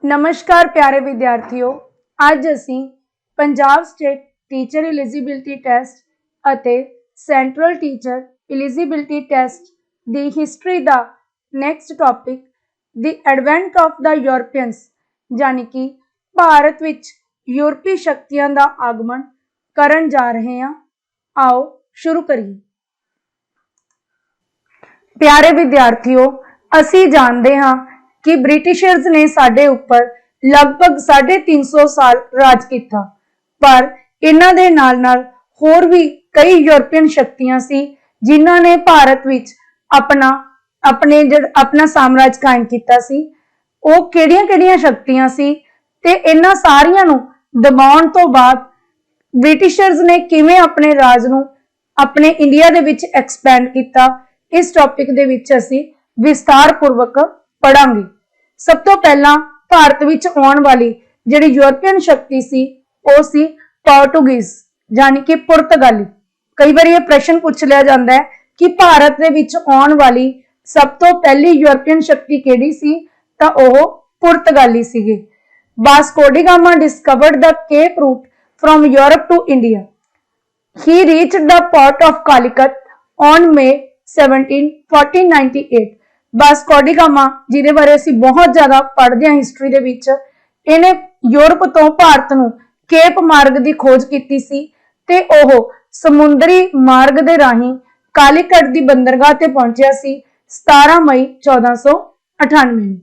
नमस्कार प्यारे विद्यार्थियों, अज असी Punjab state teacher eligibility test अते सेंट्रल टीचर एलिजिबिलिटी टेस्ट दी हिस्टरी दा next topic the advent of the Europeans यानी कि भारत विच यूरोपी शक्तियां दा आगमन करन जा रहे हैं। आओ शुरू करिए। प्यारे विद्यार्थियों, असी जानते हाँ कि ब्रिटिशर्स ने साडे उपर लगभग 350 साल राज किया, पर इन्हां दे नाल नाल होर भी कई यूरोपियन शक्तियां सी जिन्हां ने भारत विच अपना साम्राज कायम किया सी। वो किहड़ियां शक्तियां सी ते इन्हां सारियां नूं दबाउण तो बाद ब्रिटिशर्स ने किवें अपने राज नूं अपने इंडिया दे विच एक्सपैंड किया, इस टॉपिक दे विच असीं विस्तार पूर्वक पढ़ांगे। सब तो पहला भारत विच आउण वाली जिहड़ी यूरोपियन शक्ति सी वो सी पोर्टुगीज यानी कि पुर्तगाली। कई बार यह प्रश्न पूछ लिया जाता है कि भारत दे विच आउण वाली सब तो पहली यूरोपियन शक्ति किहड़ी सी, तां ओह पुर्तगाली सीगे। Vasco da Gama discovered the cape route from Europe to India. He reached the port of Calicut on May 17, 1498। Vasco da Gama जिहदे बारे असीं बहुत ज्यादा पढ़दे हां हिस्टरी दे विच, इहने यूरोप तो भारत नूं केप मार्ग की खोज की सी ते ओह समुद्री मार्ग दे राहीं कालीकट दी बंदरगाह ते पहुंचिया सी 17 मई 1498।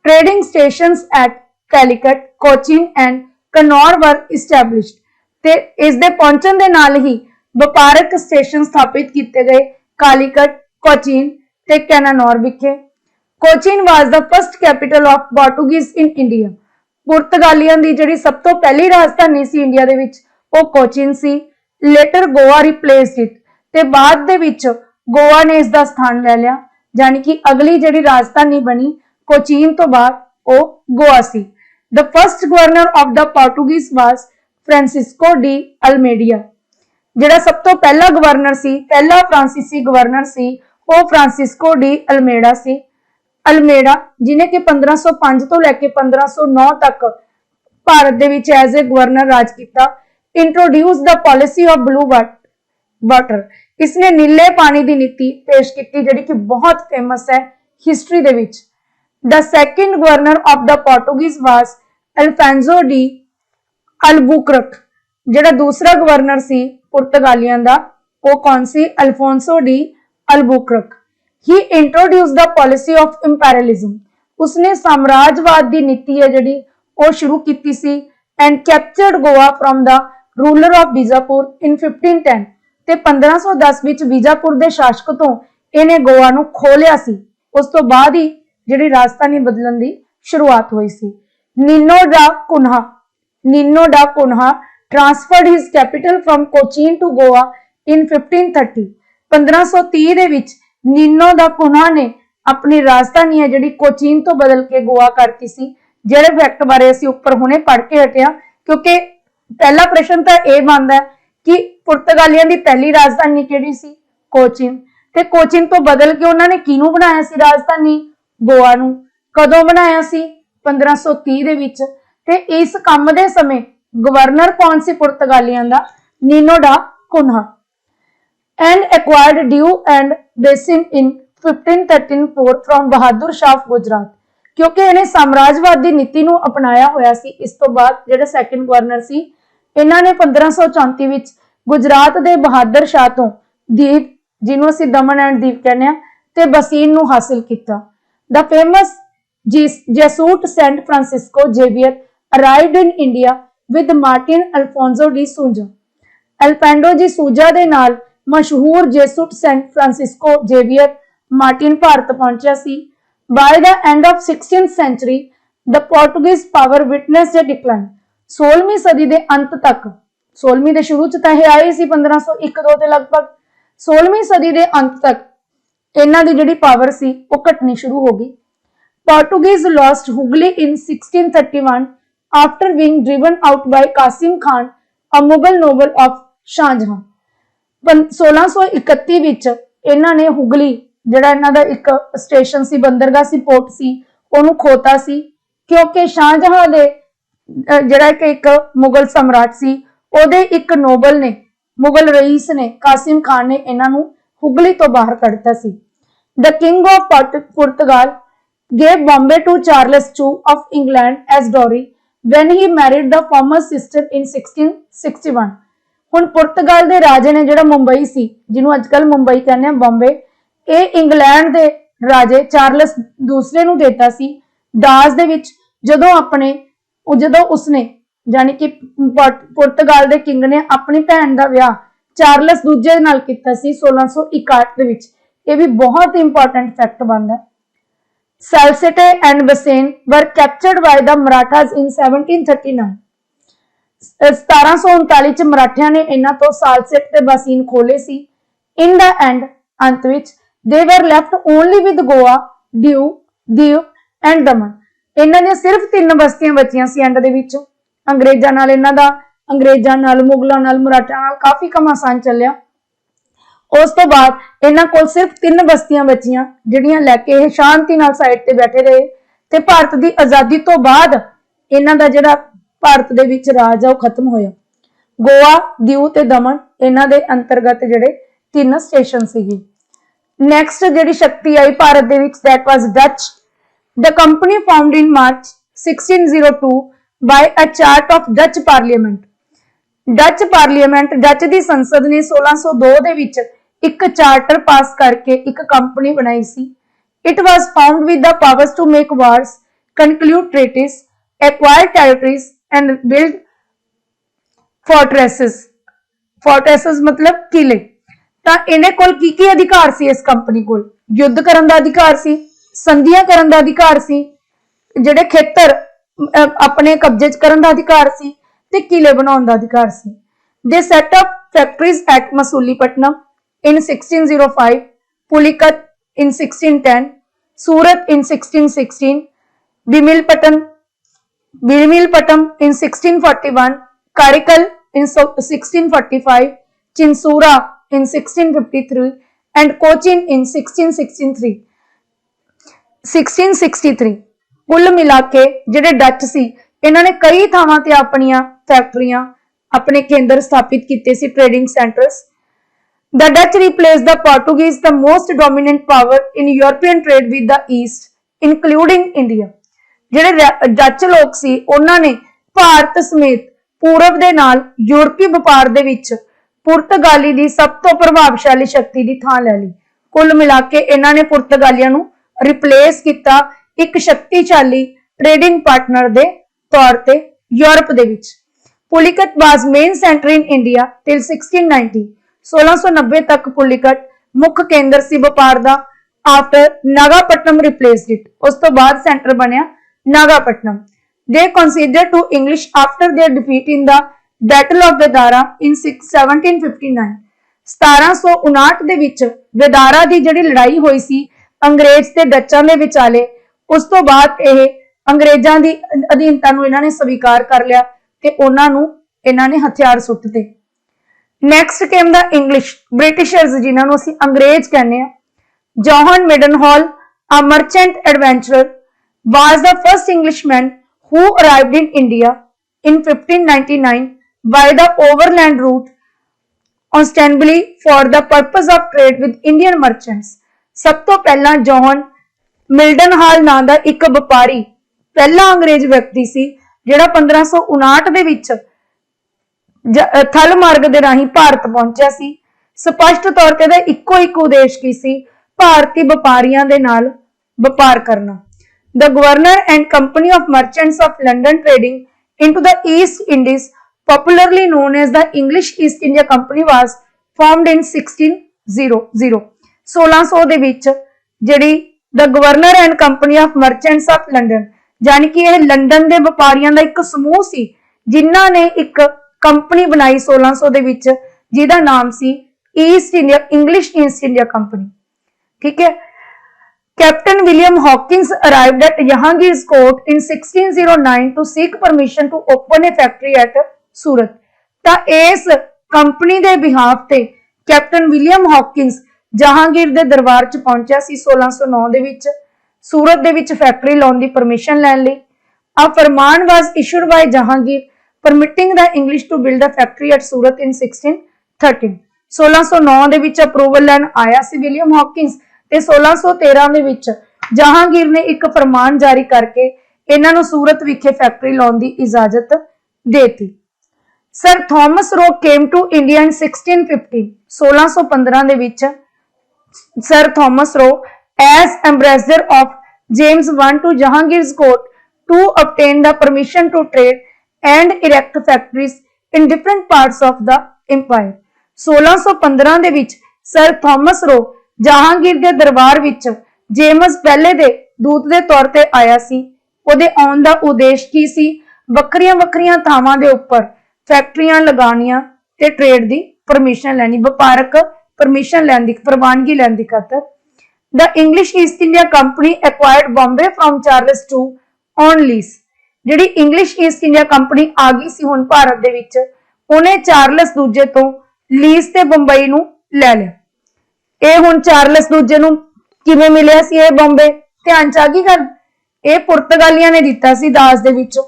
Trading stations at Calicut, Cochin and Cannanore were established ते इस दे पहुंचण दे नाल ही व्यापारक स्टेशन स्थापित किए गए कालीकट, कोचीन ते कैनानौर विखे। Cochin was the first capital of Portuguese in India. पुर्तगालियां दी जिहड़ी सब तो पहली राजधानी सी इंडिया दे विच वो कोचीन सी। लेटर गोवा रिप्लेस्ड इट ते बाद दे विच गोवा ने इसका स्थान ले लिया, यानी कि अगली जिहड़ी राजधानी बनी कोचीन तो बाद वो गोवा सी। The first governor of the Portuguese was Francisco de Almeida. जिहड़ा सब तो पहला गवर्नर सी, पहला फ्रांसीसी गवर्नर सी, वो फ्रांसिस्को डी अल्मेडा सी। अल्मेडा जिन्हें कि 1505 तो लैके 1509 तक भारत दे विच एज ए गवर्नर राज किया। Introduce the policy of blue water. इसने नीले पानी की नीति पेश की जिहड़ी कि बहुत फेमस है हिस्टरी दे विच। The second governor of the Portuguese was Alfonso de Albuquerque. जिहड़ा दूसरा गवर्नर सी पुर्तगालियां दा वो कौन सी? Alfonso de Albuquerque. He introduce the policy of imperialism. उसने साम्राज्यवाद की नीति है जिहड़ी वो शुरू की सी। And captured Goa from the ruler of Bijapur in 1510 ते 1510 विच बीजापुर के शासक तो इन्हें गोवा नूं खो लिया सी। उस तो बाद ही जिहड़ी राजधानी बदलण की शुरुआत हुई सी। Nino da Cunha transferred his capital from Cochin to Goa in 1530। 1530 दे विच नीनो दा कुन्हा ने अपनी राजधानी है जिहड़ी कोचीन तो बदल के गोवा करती सी। जिहड़े फैक्ट बारे असीं उपर हुणे पढ़ के हटिया, क्योंकि पहला प्रश्न तो यह बनता है कि पुर्तगालियां दी पहली राजधानी किहड़ी सी? कोचीन। ते कोचीन तो बदल के उन्होंने किहनूं बनाया सी राजधानी? गोवा नूं। कदों बनाया सी? 1530 दे विच। ते इस काम दे समय गवर्नर कौन सी पुर्तगालियां दा? Nuno da Cunha. And acquired Diu and Bassein in 1534 from Bahadur Shah Gujarat. क्योंकि इन्हें साम्राज्यवाद की नीति नूं अपनाया होया सी। इस तो बाद जिहड़े सैकेंड गवर्नर सी इन्हां ने 1534 विच गुजरात दे बहादुर शाह तो दीप, जिन्हों असीं दमन एंड दीप कहने ते बसीन नूं हासिल किया। The famous Jesuit saint Francisco Xavier arrived in India with Martin Alfonso de Sousa. Alfonso de Sousa दे नाल मशहूर Jesuit saint Francisco Xavier Martin Bharat पहुंचा सी। By the end of 16th century the Portuguese power witnessed a decline. 16वीं सदी के अंत तक, 16वीं के शुरू च तां आए सी 1501-2 के लगभग, 16वीं सदी के अंत तक इन्हां दी जिहड़ी पावर सी वो घटनी शुरू हो गई। Portuguese lost Hooghly in 1631 after being driven out by Qasim Khan, a Mughal noble of Shahjahan. 1631 विच इन्हां ने हुगली जिहड़ा इन्हां दा एक स्टेशन सी, बंदरगाह सी, पोर्ट सी, ओनू खोता सी। क्योंकि शाहजहां दे ਜਿਹੜਾ ਕਿ ਇੱਕ ਮੁਗਲ सम्राट ਸੀ ਉਹਦੇ ਇੱਕ ਨੋਬਲ ने मुगल रईस ने कासिम खान ने ਇਹਨਾਂ ਨੂੰ ਹੁਗਲੀ ਤੋਂ ਬਾਹਰ ਕੱਢਤਾ ਸੀ। The king of Portugal gave Bombay to Charles II of England as dowry when he married the former sister in 1661। ਹੁਣ ਪੁਰਤਗਾਲ ਦੇ ਰਾਜੇ ਨੇ ਜਿਹੜਾ ਮੁੰਬਈ ਸੀ, ਜਿਹਨੂੰ ਅੱਜਕੱਲ ਮੁੰਬਈ ਕਹਿੰਦੇ ਆ ਬੰਬੇ, ਇਹ ਇੰਗਲੈਂਡ ਦੇ ਰਾਜੇ ਚਾਰਲਸ ਦੂਸਰੇ ਨੂੰ ਦਿੱਤਾ ਸੀ ਦਾਜ ਦੇ ਵਿੱਚ, ਜਦੋਂ ਉਸਨੇ यानी कि पुर्तगाल के किंग ने अपनी भैन का विआह चार्लस दूजे नाल कीता सी 1661 दे विच। ये भी बहुत इंपॉर्टेंट फैक्ट बनता है। सैलसेटे एंड बसेन वर कैप्चर्ड बाय द मराठास इन 1739। 1739 च मराठियां ने इन्हां तो सालसेट ते बसीन खोले सी। इन द एंड अंत which they were left only with Goa, Diu and Daman. इन्हां दी सिर्फ 3 बस्तियां बचियां सी एंड दे विच। अंग्रेजां नाल इन्हां दा अंग्रेजां नाल, मुगलों नाल, मराठा नाल काफी घमासान चलिया। उस तो बाद इन्हां कोल सिर्फ 3 बस्तियां बचियां जिहड़ियां लैके ये शांति नाल साइड ते बैठे रहे ते भारत दी आजादी तो बाद इन्हां दा जिहड़ा भारत दे विच राज आ खत्म होया। गोवा, दीव ते दमन इन्हां दे अंतर्गत जिहड़े 3 स्टेशन सीगे। नैक्सट जिहड़ी शक्ति आई भारत दे विच that was Dutch. The company found in March 1602 by a chart of Dutch Parliament। Dutch parliament Dutch दी संसद ने 1602 दे विच एक चार्टर पास करके एक कंपनी बनाई सी। It was found with the powers to make wars, conclude treaties, acquire territories and build fortresses। fortresses मतलब किले। ਤਾਂ ਇਹਨੇ ਕੋਲ ਕੀ ਅਧਿਕਾਰ ਸੀ? ਇਸ ਕੰਪਨੀ ਕੋਲ ਯੁੱਧ ਕਰਨ ਦਾ ਅਧਿਕਾਰ ਸੀ, ਸੰਧੀਆਂ ਕਰਨ ਦਾ ਅਧਿਕਾਰ ਸੀ, ਜਿਹੜੇ ਖੇਤਰ अपने कब्जे च करन दा अधिकार सी ते किले बनाउण दा अधिकार सी। They set up factories at Masulipatnam in 1605, Pulicat in 1610, Surat in 1616, Bimlipatam in 1641, Karaikal in 1645, Chinsura in 1653 and Cochin in 1663। कुल मिला के जिहड़े डच सी इन्हां ने कई थावां ते अपनियां फैक्ट्रियां, अपने केंद्र स्थापित कीते सी, trading centres. The Dutch replace the Portuguese the most dominant power in European trade with the east including India. जिहड़े डच लोग सी उन्हां ने भारत समेत पूरब दे नाल यूरोपी व्यापार दे विच पुर्तगाली दी सब तो प्रभावशाली शक्ति दी थां लै लई। कुल मिला के इन्हां ने पुर्तगालियां नूं रिप्लेस किया एक शक्तिशाली ट्रेडिंग पार्टनर दे तौर ते Europe they which. Pulicat was main centre in India till 1690। 1690 तक पुलिकत मुख्य केंद्र सी व्यापार दा। आफ्टर नागापट्टनम रिप्लेस्ड इट, उस तो बाद सेंटर बनया Nagapattinam. They consider to English after their defeat in the battle of Bedara in 1759। 1759 दे विच वेदारा दी जिहड़ी लड़ाई होई सी अंग्रेज ते डचां दे विचाले, उस तो बाद यह अंग्रेजां दी अधीनता नूं इन्हां ने स्वीकार कर लिया ते उन्हां नूं इन्हां ने हथियार सुट्टते। Next came the English Britishers, जिन्हां नूं असीं अंग्रेज कहने आ। John Mildenhall, a merchant adventurer, was the first Englishman who arrived in India in 1599 by the overland route ostensibly for the purpose of trade with Indian merchants। सब तो पहला John मिल्डनहाल नां दा एक व्यापारी पहला अंग्रेज व्यक्ति सी जिहड़ा 1559 दे विच थल मार्ग दे राही भारत पहुंचा सी। स्पष्ट तौर ते दा इक्को एक उद्देश की सी, भारतीय व्यापारियां दे नाल व्यापार करना। The governor and company of merchants of London trading into the east Indies, popularly known as the English East India Company, was formed in 1600। 1600 ਦੇ ਵਿੱਚ ਜਿਹੜੀ the governor and company of merchants of London, यानी कि यह London के व्यापारियों का एक समूह सी जिन्हां ने एक कंपनी बनाई 1600 ਦੇ ਵਿੱਚ जिहदा नाम सी East India, English East India Company. ठीक है। Captain William Hawkins arrived at Jahangir court in 1609 to seek permission to open a factory at Surat. तां इस कंपनी के बिहाफ ते कैप्टन विलियम हॉकिंस जहांगीर दे दरबार च पहुंचा सी 1609 दे विच। सूरत दे विच फैक्ट्री लाउण दी परमिशन लैण लई A farman was issued by Jahangir permitting the English to build a factory at Surat in 1613. 1609 ਦੇ ਵਿੱਚ ਅਪਰੂਵਲ ਲੈਣ ਆਇਆ ਸੀ ਵਿਲੀਅਮ ਹੌਕਿੰਸ ਤੇ 1613 ਦੇ ਵਿੱਚ ਜਹਾਂਗੀਰ ਨੇ ਇੱਕ ਫਰਮਾਨ ਜਾਰੀ ਕਰਕੇ ਇਹਨਾਂ ਨੂੰ ਸੂਰਤ ਵਿਖੇ ਫੈਕਟਰੀ ਲਾਉਣ ਦੀ ਇਜਾਜ਼ਤ ਦੇਤੀ। ਸਰ ਥਾਮਸ ਰੋ ਕੇਮ ਟੂ ਇੰਡੀਆ ਇਨ 1615 1615 ਦੇ ਵਿੱਚ ਸਰ ਥਾਮਸ ਰੋ S ambassador of James I to Jahangir's court to obtain the permission to trade and erect factories in different parts of the empire। 1615 ਦੇ ਵਿੱਚ sir Thomas ਰੋ ਜਹਾਂਗੀਰ ਦੇ ਦਰਬਾਰ ਵਿੱਚ James ਪਹਿਲੇ ਦੇ ਦੂਤ ਦੇ ਤੌਰ ਤੇ ਆਇਆ ਸੀ। ਉਹਦੇ ਆਉਣ ਦਾ ਉਦੇਸ਼ ਕੀ ਸੀ? ਵੱਖਰੀਆਂ ਥਾਵਾਂ ਦੇ ਉੱਪਰ ਫੈਕਟਰੀਆਂ ਲਗਾਉਣੀਆਂ ਤੇ ਟ੍ਰੇਡ ਦੀ ਪਰਮਿਸ਼ਨ ਲੈਣੀ, ਵਪਾਰਕ ਪਰਮਿਸ਼ਨ ਲੈਣ ਦੀ, ਪ੍ਰਵਾਨਗੀ ਲੈਣ ਦੀ ਖਾਤਰ। The English East India Company acquired Bombay from Charles II on lease। ਜਿਹੜੀ ਇੰਗਲਿਸ਼ ਈਸਟ ਇੰਡੀਆ ਕੰਪਨੀ ਆ ਗਈ ਸੀ ਹੁਣ ਭਾਰਤ ਦੇ ਵਿੱਚ, ਉਹਨੇ ਚਾਰਲਸ ਦੂਜੇ ਤੋਂ ਲੀਜ਼ ਤੇ ਬੰਬਈ ਨੂੰ ਲੈ ਲਿਆ। ਇਹ ਹੁਣ ਚਾਰਲਸ ਦੂਜੇ ਨੂੰ ਕਿਵੇਂ ਮਿਲਿਆ ਸੀ ਇਹ ਬੰਬੇ? ਧਿਆਨ ਚ ਆ ਗਈ ਗੱਲ? ਇਹ ਪੁਰਤਗਾਲੀਆਂ ਨੇ ਦਿੱਤਾ ਸੀ ਦਾਜ ਦੇ ਵਿੱਚੋਂ,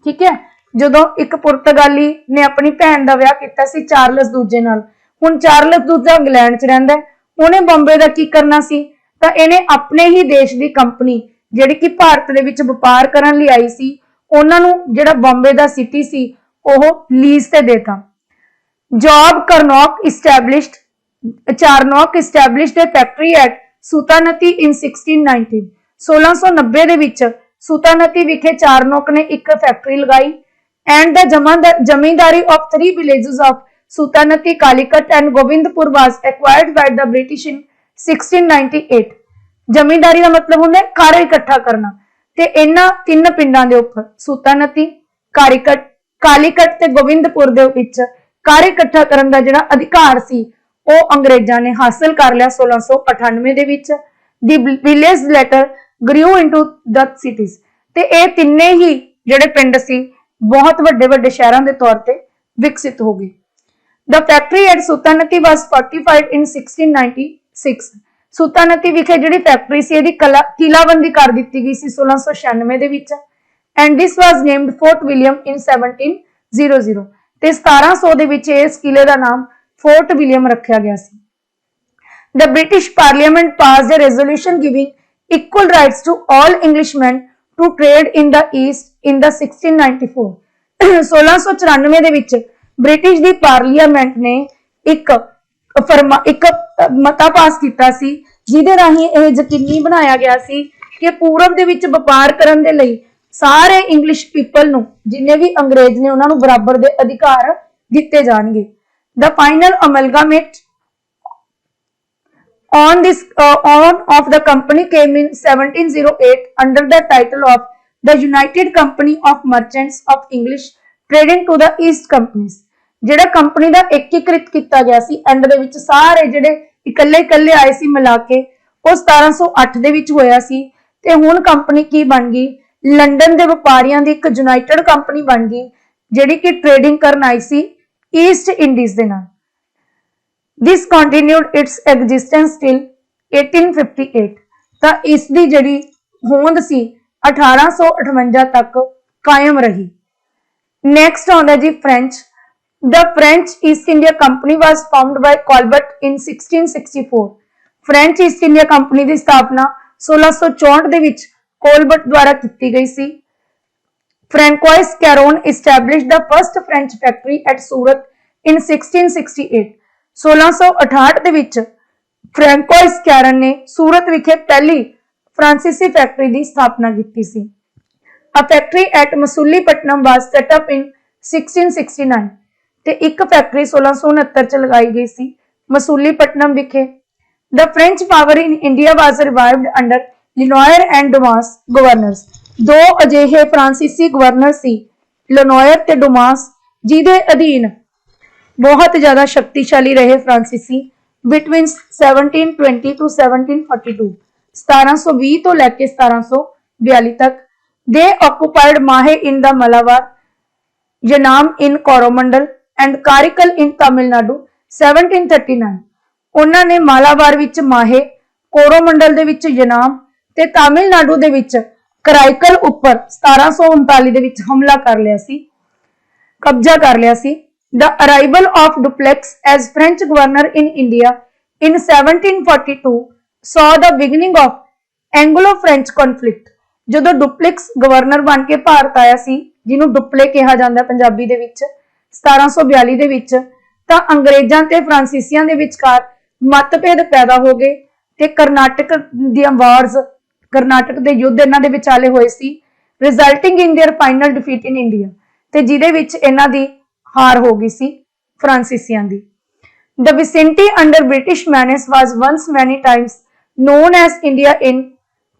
ਠੀਕ ਹੈ। ਜਦੋਂ ਇੱਕ ਪੁਰਤਗਾਲੀ ਨੇ ਆਪਣੀ ਭੈਣ ਦਾ ਵਿਆਹ ਕੀਤਾ ਸੀ ਚਾਰਲਸ ਦੂਜੇ ਨਾਲ, ਹੁਣ ਚਾਰਲਸ ਦੂਜਾ ਇੰਗਲੈਂਡ ਚ ਰਹਿੰਦਾ, ਉਹਨੇ ਬੰਬੇ ਦਾ ਕੀ ਕਰਨਾ ਸੀ? ਤਾਂ ਇਹਨੇ ਆਪਣੇ ਹੀ ਦੇਸ਼ ਦੀ ਕੰਪਨੀ ਜਿਹੜੀ ਕਿ ਭਾਰਤ ਦੇ ਵਿੱਚ ਵਪਾਰ ਕਰਨ ਲਈ ਆਈ ਸੀ, ਉਹਨਾਂ ਨੂੰ ਜਿਹੜਾ ਬੰਬੇ ਦਾ ਸਿਟੀ ਸੀ ਉਹ ਲੀਜ਼ ਤੇ ਦੇਤਾ। Job Charnock Charnock established a factory at Sutanuti in 1619। 1690 ਦੇ ਵਿੱਚ ਸੁਤਾਨਤੀ ਵਿਖੇ ਚਾਰਨੌਕ ਨੇ ਇੱਕ ਫੈਕਟਰੀ ਲਗਾਈ। and the zamindari of 3 villages of Sutanati, Calicut and Govindpur was acquired by the British in 1698। ਜ਼ਮੀਂਦਾਰੀ ਦਾ ਮਤਲਬ ਹੁੰਦਾ ਹੈ ਘਰ ਇਕੱਠਾ ਕਰਨਾ, ਤੇ ਇਹਨਾਂ ਤਿੰਨ ਪਿੰਡਾਂ ਦੇ ਉੱਪਰ ਸੁਤਾਨਤੀ, ਕਾਲੀਕਟ ਤੇ ਗੋਬਿੰਦਪੁਰ ਦੇ ਵਿੱਚ ਘਰ ਇਕੱਠਾ ਕਰਨ ਦਾ ਜਿਹੜਾ ਅਧਿਕਾਰ ਸੀ ਉਹ ਅੰਗਰੇਜ਼ਾਂ ਨੇ ਹਾਸਲ ਕਰ ਲਿਆ 1698 ਦੇ ਵਿੱਚ। The village later grew into the cities, ਤੇ ਇਹ ਤਿੰਨੇ ਹੀ ਜਿਹੜੇ ਪਿੰਡ ਸੀ ਬਹੁਤ ਵੱਡੇ ਸ਼ਹਿਰਾਂ ਦੇ ਤੌਰ ਤੇ ਵਿਕਸਿਤ ਹੋ ਗਏ। The factory at Sutanati was fortified in 1696। ਸੁਤਾਨਤੀ ਵਿਖੇ ਜਿਹੜੀ ਫੈਕਟਰੀ ਸੀ ਇਹਦੀ ਕਿਲਾਬੰਦੀ ਕਰ ਦਿੱਤੀ ਗਈ ਸੀ 1696 ਦੇ ਵਿੱਚ। and this was named Fort William in 1700। ਤੇ 1700 ਦੇ ਵਿੱਚ ਇਸ ਕਿਲੇ ਦਾ ਨਾਮ ਫੋਰਟ ਵਿਲੀਅਮ ਰੱਖਿਆ ਗਿਆ ਸੀ। The British Parliament passed a resolution giving equal rights to all Englishmen to trade in the East in the 1694। 1694 ਦੇ ਵਿੱਚ ਬ੍ਰਿਟਿਸ਼ ਦੀ ਪਾਰਲੀਮੈਂਟ ਨੇ ਇੱਕ ਮਤਾ ਪਾਸ ਕੀਤਾ ਸੀ ਜਿਹਦੇ ਰਾਹੀਂ ਇਹ ਯਕੀਨੀ ਬਣਾਇਆ ਗਿਆ ਸੀ ਕਿ ਪੂਰਬ ਦੇ ਵਿੱਚ ਵਪਾਰ ਕਰਨ ਦੇ ਲਈ ਸਾਰੇ ਇੰਗਲਿਸ਼ ਪੀਪਲ ਨੂੰ, ਜਿੰਨੇ ਵੀ ਅੰਗਰੇਜ਼ ਨੇ, ਉਹਨਾਂ ਨੂੰ ਬਰਾਬਰ ਦੇ ਅਧਿਕਾਰ ਦਿੱਤੇ ਜਾਣਗੇ। The final amalgamate of the company came in 1708 under the title of the United Company of Merchants of English trading to the East Companies। ਜਿਹੜਾ ਕੰਪਨੀ ਦਾ ਏਕੀਕ੍ਰਿਤ ਕੀਤਾ ਗਿਆ ਸੀ ਐਂਡ ਦੇ ਵਿੱਚ ਸਾਰੇ ਜਿਹੜੇ ਇਕੱਲੇ ਆਏ ਸੀ ਮਿਲਾ ਕੇ, ਉਹ 1708 ਦੇ ਵਿੱਚ ਹੋਇਆ ਸੀ। ਤੇ ਹੁਣ ਕੰਪਨੀ ਕੀ ਬਣ ਗਈ? ਲੰਡਨ ਦੇ ਵਪਾਰੀਆਂ ਦੀ ਇੱਕ ਯੂਨਾਈਟਿਡ ਕੰਪਨੀ ਬਣ ਗਈ ਜਿਹੜੀ ਕਿ ਟ੍ਰੇਡਿੰਗ ਕਰਨ ਆਈ ਸੀ ਈਸਟ ਇੰਡੀਜ਼ ਦੇ ਨਾਲ। This continued its existence till 1858। ਤਾਂ ਇਸ ਦੀ ਜਿਹੜੀ ਹੋਂਦ ਸੀ 1858 ਤੱਕ ਕਾਇਮ ਰਹੀ। ਨੈਕਸਟ ਆਉਂਦਾ ਜੀ French. The French East India Company was formed by Colbert in 1664। French East India company ਦੀ ਸਥਾਪਨਾ 1664 ਦੇ ਵਿੱਚ ਕੋਲਬਰਟ ਦੁਆਰਾ ਕੀਤੀ ਗਈ ਸੀ। Francois Caron established the first French factory at Surat in 1668। 1668 ਦੇ ਵਿੱਚ ਫ੍ਰੈਂਕੋਇਸ ਕੈਰਨ ਨੇ ਸੂਰਤ ਵਿਖੇ ਪਹਿਲੀ ਫ੍ਰਾਂਸੀਸੀ ਫੈਕਟਰੀ ਦੀ ਸਥਾਪਨਾ ਕੀਤੀ ਸੀ। A factory at Masulipatam was set up in 1669। ਤੇ ਇੱਕ ਫੈਕਟਰੀ 1669 ਚ ਲਗਾਈ ਗਈ ਸੀ ਮਸੂਲੀਪਟਨਮ ਵਿਖੇ। The French power in India was revived under Lenoir and Dumas governors। ਦੋ ਅਜਿਹੇ ਫ੍ਰਾਂਸੀਸੀ ਗਵਰਨਰ ਸੀ, ਲਨੋਇਰ ਤੇ ਡੁਮਾਸ, ਜਿਹਦੇ ਅਧੀਨ ਬਹੁਤ ਜ਼ਿਆਦਾ ਸ਼ਕਤੀਸ਼ਾਲੀ ਰਹੇ ਫ੍ਰਾਂਸੀਸੀ ਬਿਟਵੀਨ 1720 to 1742। 1720 ਤੋਂ ਲੈ ਕੇ 1742 ਤੱਕ। They occupied Mahe in the Malabar, Yanam in Coromandel and Karikal in Tamil Nadu 1739। ਉਹਨਾਂ ਨੇ ਮਾਲਾਬਾਰ ਵਿੱਚ ਮਾਹੇ, ਕੋਰੋਮੰਡਲ ਦੇ ਵਿੱਚ ਯਨਾਮ ਤੇ ਤਾਮਿਲਨਾਡੂ ਦੇ ਵਿੱਚ कराइकल उपर 1739 ਦੇ ਵਿੱਚ ਹਮਲਾ ਕਰ ਲਿਆ ਸੀ, ਕਬਜ਼ਾ ਕਰ ਲਿਆ ਸੀ। The arrival of Dupleix as French governor in India in 1742 saw the beginning of Anglo-French conflict। ਜਦੋਂ ਡੁਪਲੈਕਸ ਗਵਰਨਰ ਬਣ ਕੇ ਭਾਰਤ ਆਇਆ ਸੀ, ਜਿਹਨੂੰ ਡੁਪਲੇ ਕਿਹਾ ਜਾਂਦਾ ਪੰਜਾਬੀ ਦੇ ਵਿੱਚ, 1742 ਦੇ ਵਿੱਚ, ਤਾਂ ਅੰਗਰੇਜ਼ਾਂ ਤੇ ਫਰਾਂਸੀਸੀਆਂ ਦੇ ਵਿਚਕਾਰ ਮਤਭੇਦ ਪੈਦਾ ਹੋ ਗਏ ਤੇ ਕਰਨਾਟਕ ਦੀਆਂ ਵਾਰਸ, ਕਰਨਾਟਕ ਦੇ ਯੁੱਧ ਇਹਨਾਂ ਦੇ ਵਿਚਾਲੇ ਹੋਏ ਸੀ, resulting in their final defeat in India, ਤੇ ਜਿਹਦੇ ਵਿੱਚ ਇਹਨਾਂ ਦੀ ਹਾਰ ਹੋ ਗਈ ਸੀ ਫਰਾਂਸੀਸੀਆਂ ਦੀ। The vicinity under British menace was once many times known as India in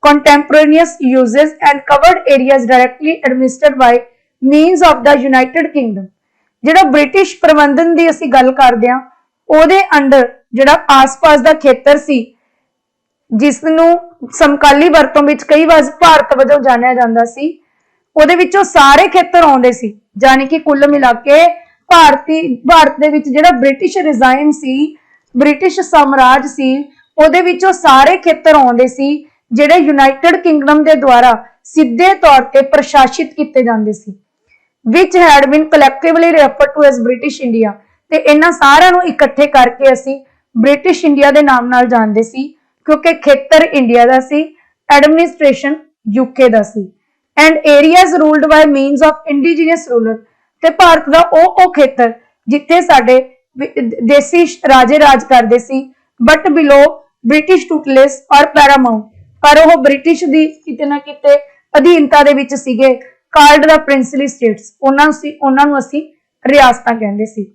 contemporaneous uses and covered areas directly administered by means of the United Kingdom। ਜਿਹੜਾ ਬ੍ਰਿਟਿਸ਼ ਪ੍ਰਬੰਧਨ ਦੀ ਅਸੀਂ ਗੱਲ ਕਰਦੇ ਹਾਂ, ਉਹਦੇ ਅੰਡਰ ਜਿਹੜਾ ਆਸ-ਪਾਸ ਦਾ ਖੇਤਰ ਸੀ, ਜਿਸ ਨੂੰ ਸਮਕਾਲੀ ਵਰਤੋਂ ਵਿੱਚ ਕਈ ਵਾਰ ਭਾਰਤ ਵਜੋਂ ਜਾਣਿਆ ਜਾਂਦਾ ਸੀ, ਉਹਦੇ ਵਿੱਚੋਂ ਸਾਰੇ ਖੇਤਰ ਆਉਂਦੇ ਸੀ। ਜਾਨੀ ਕਿ ਕੁੱਲ ਮਿਲਾ ਕੇ ਭਾਰਤ ਦੇ ਵਿੱਚ ਜਿਹੜਾ ਬ੍ਰਿਟਿਸ਼ ਰਿਜ਼ਾਈਨ ਸੀ, ਬ੍ਰਿਟਿਸ਼ ਸਾਮਰਾਜ ਸੀ, ਉਹਦੇ ਵਿੱਚੋਂ ਸਾਰੇ ਖੇਤਰ ਆਉਂਦੇ ਸੀ ਜਿਹੜੇ ਯੂਨਾਈਟਿਡ ਕਿੰਗਡਮ ਦੇ ਦੁਆਰਾ ਸਿੱਧੇ ਤੌਰ ਤੇ ਪ੍ਰਸ਼ਾਸਿਤ ਕੀਤੇ ਜਾਂਦੇ ਸੀ, which had been collectively referred to as British India। ਤੇ ਇਹਨਾਂ ਸਾਰਿਆਂ ਨੂੰ ਇਕੱਠੇ ਕਰਕੇ ਅਸੀਂ ਬ੍ਰਿਟਿਸ਼ ਇੰਡੀਆ ਦੇ ਨਾਮ ਨਾਲ ਜਾਣਦੇ ਸੀ, ਕਿਉਂਕਿ ਖੇਤਰ India the C, administration UK the C, and areas ruled by means of indigenous ruler। ਤੇ ਭਾਰਤ ਦਾ ਉਹ ਖੇਤਰ ਜਿੱਥੇ ਸਾਡੇ ਦੇਸੀ ਰਾਜੇ ਰਾਜ ਕਰਦੇ ਸੀ, ਬਟ ਬਿਲੋ ਬ੍ਰਿਟਿਸ਼ ਟੂਟਲੇਸ ਔਰ ਪੈਰਾਮਾਊਂਟ, ਪਰ ਉਹ ਬ੍ਰਿਟਿਸ਼ ਦੀ ਕਿਤੇ ਨਾ ਕਿਤੇ ਅਧੀਨਤਾ ਦੇ ਵਿੱਚ ਸੀਗੇ, ਕਾਲਡ ਦਾ ਪ੍ਰਿੰਸਲੀ ਸਟੇਟਸ, ਉਹਨਾਂ ਨੂੰ ਅਸੀਂ ਰਿਆਸਤਾਂ ਕਹਿੰਦੇ ਸੀ।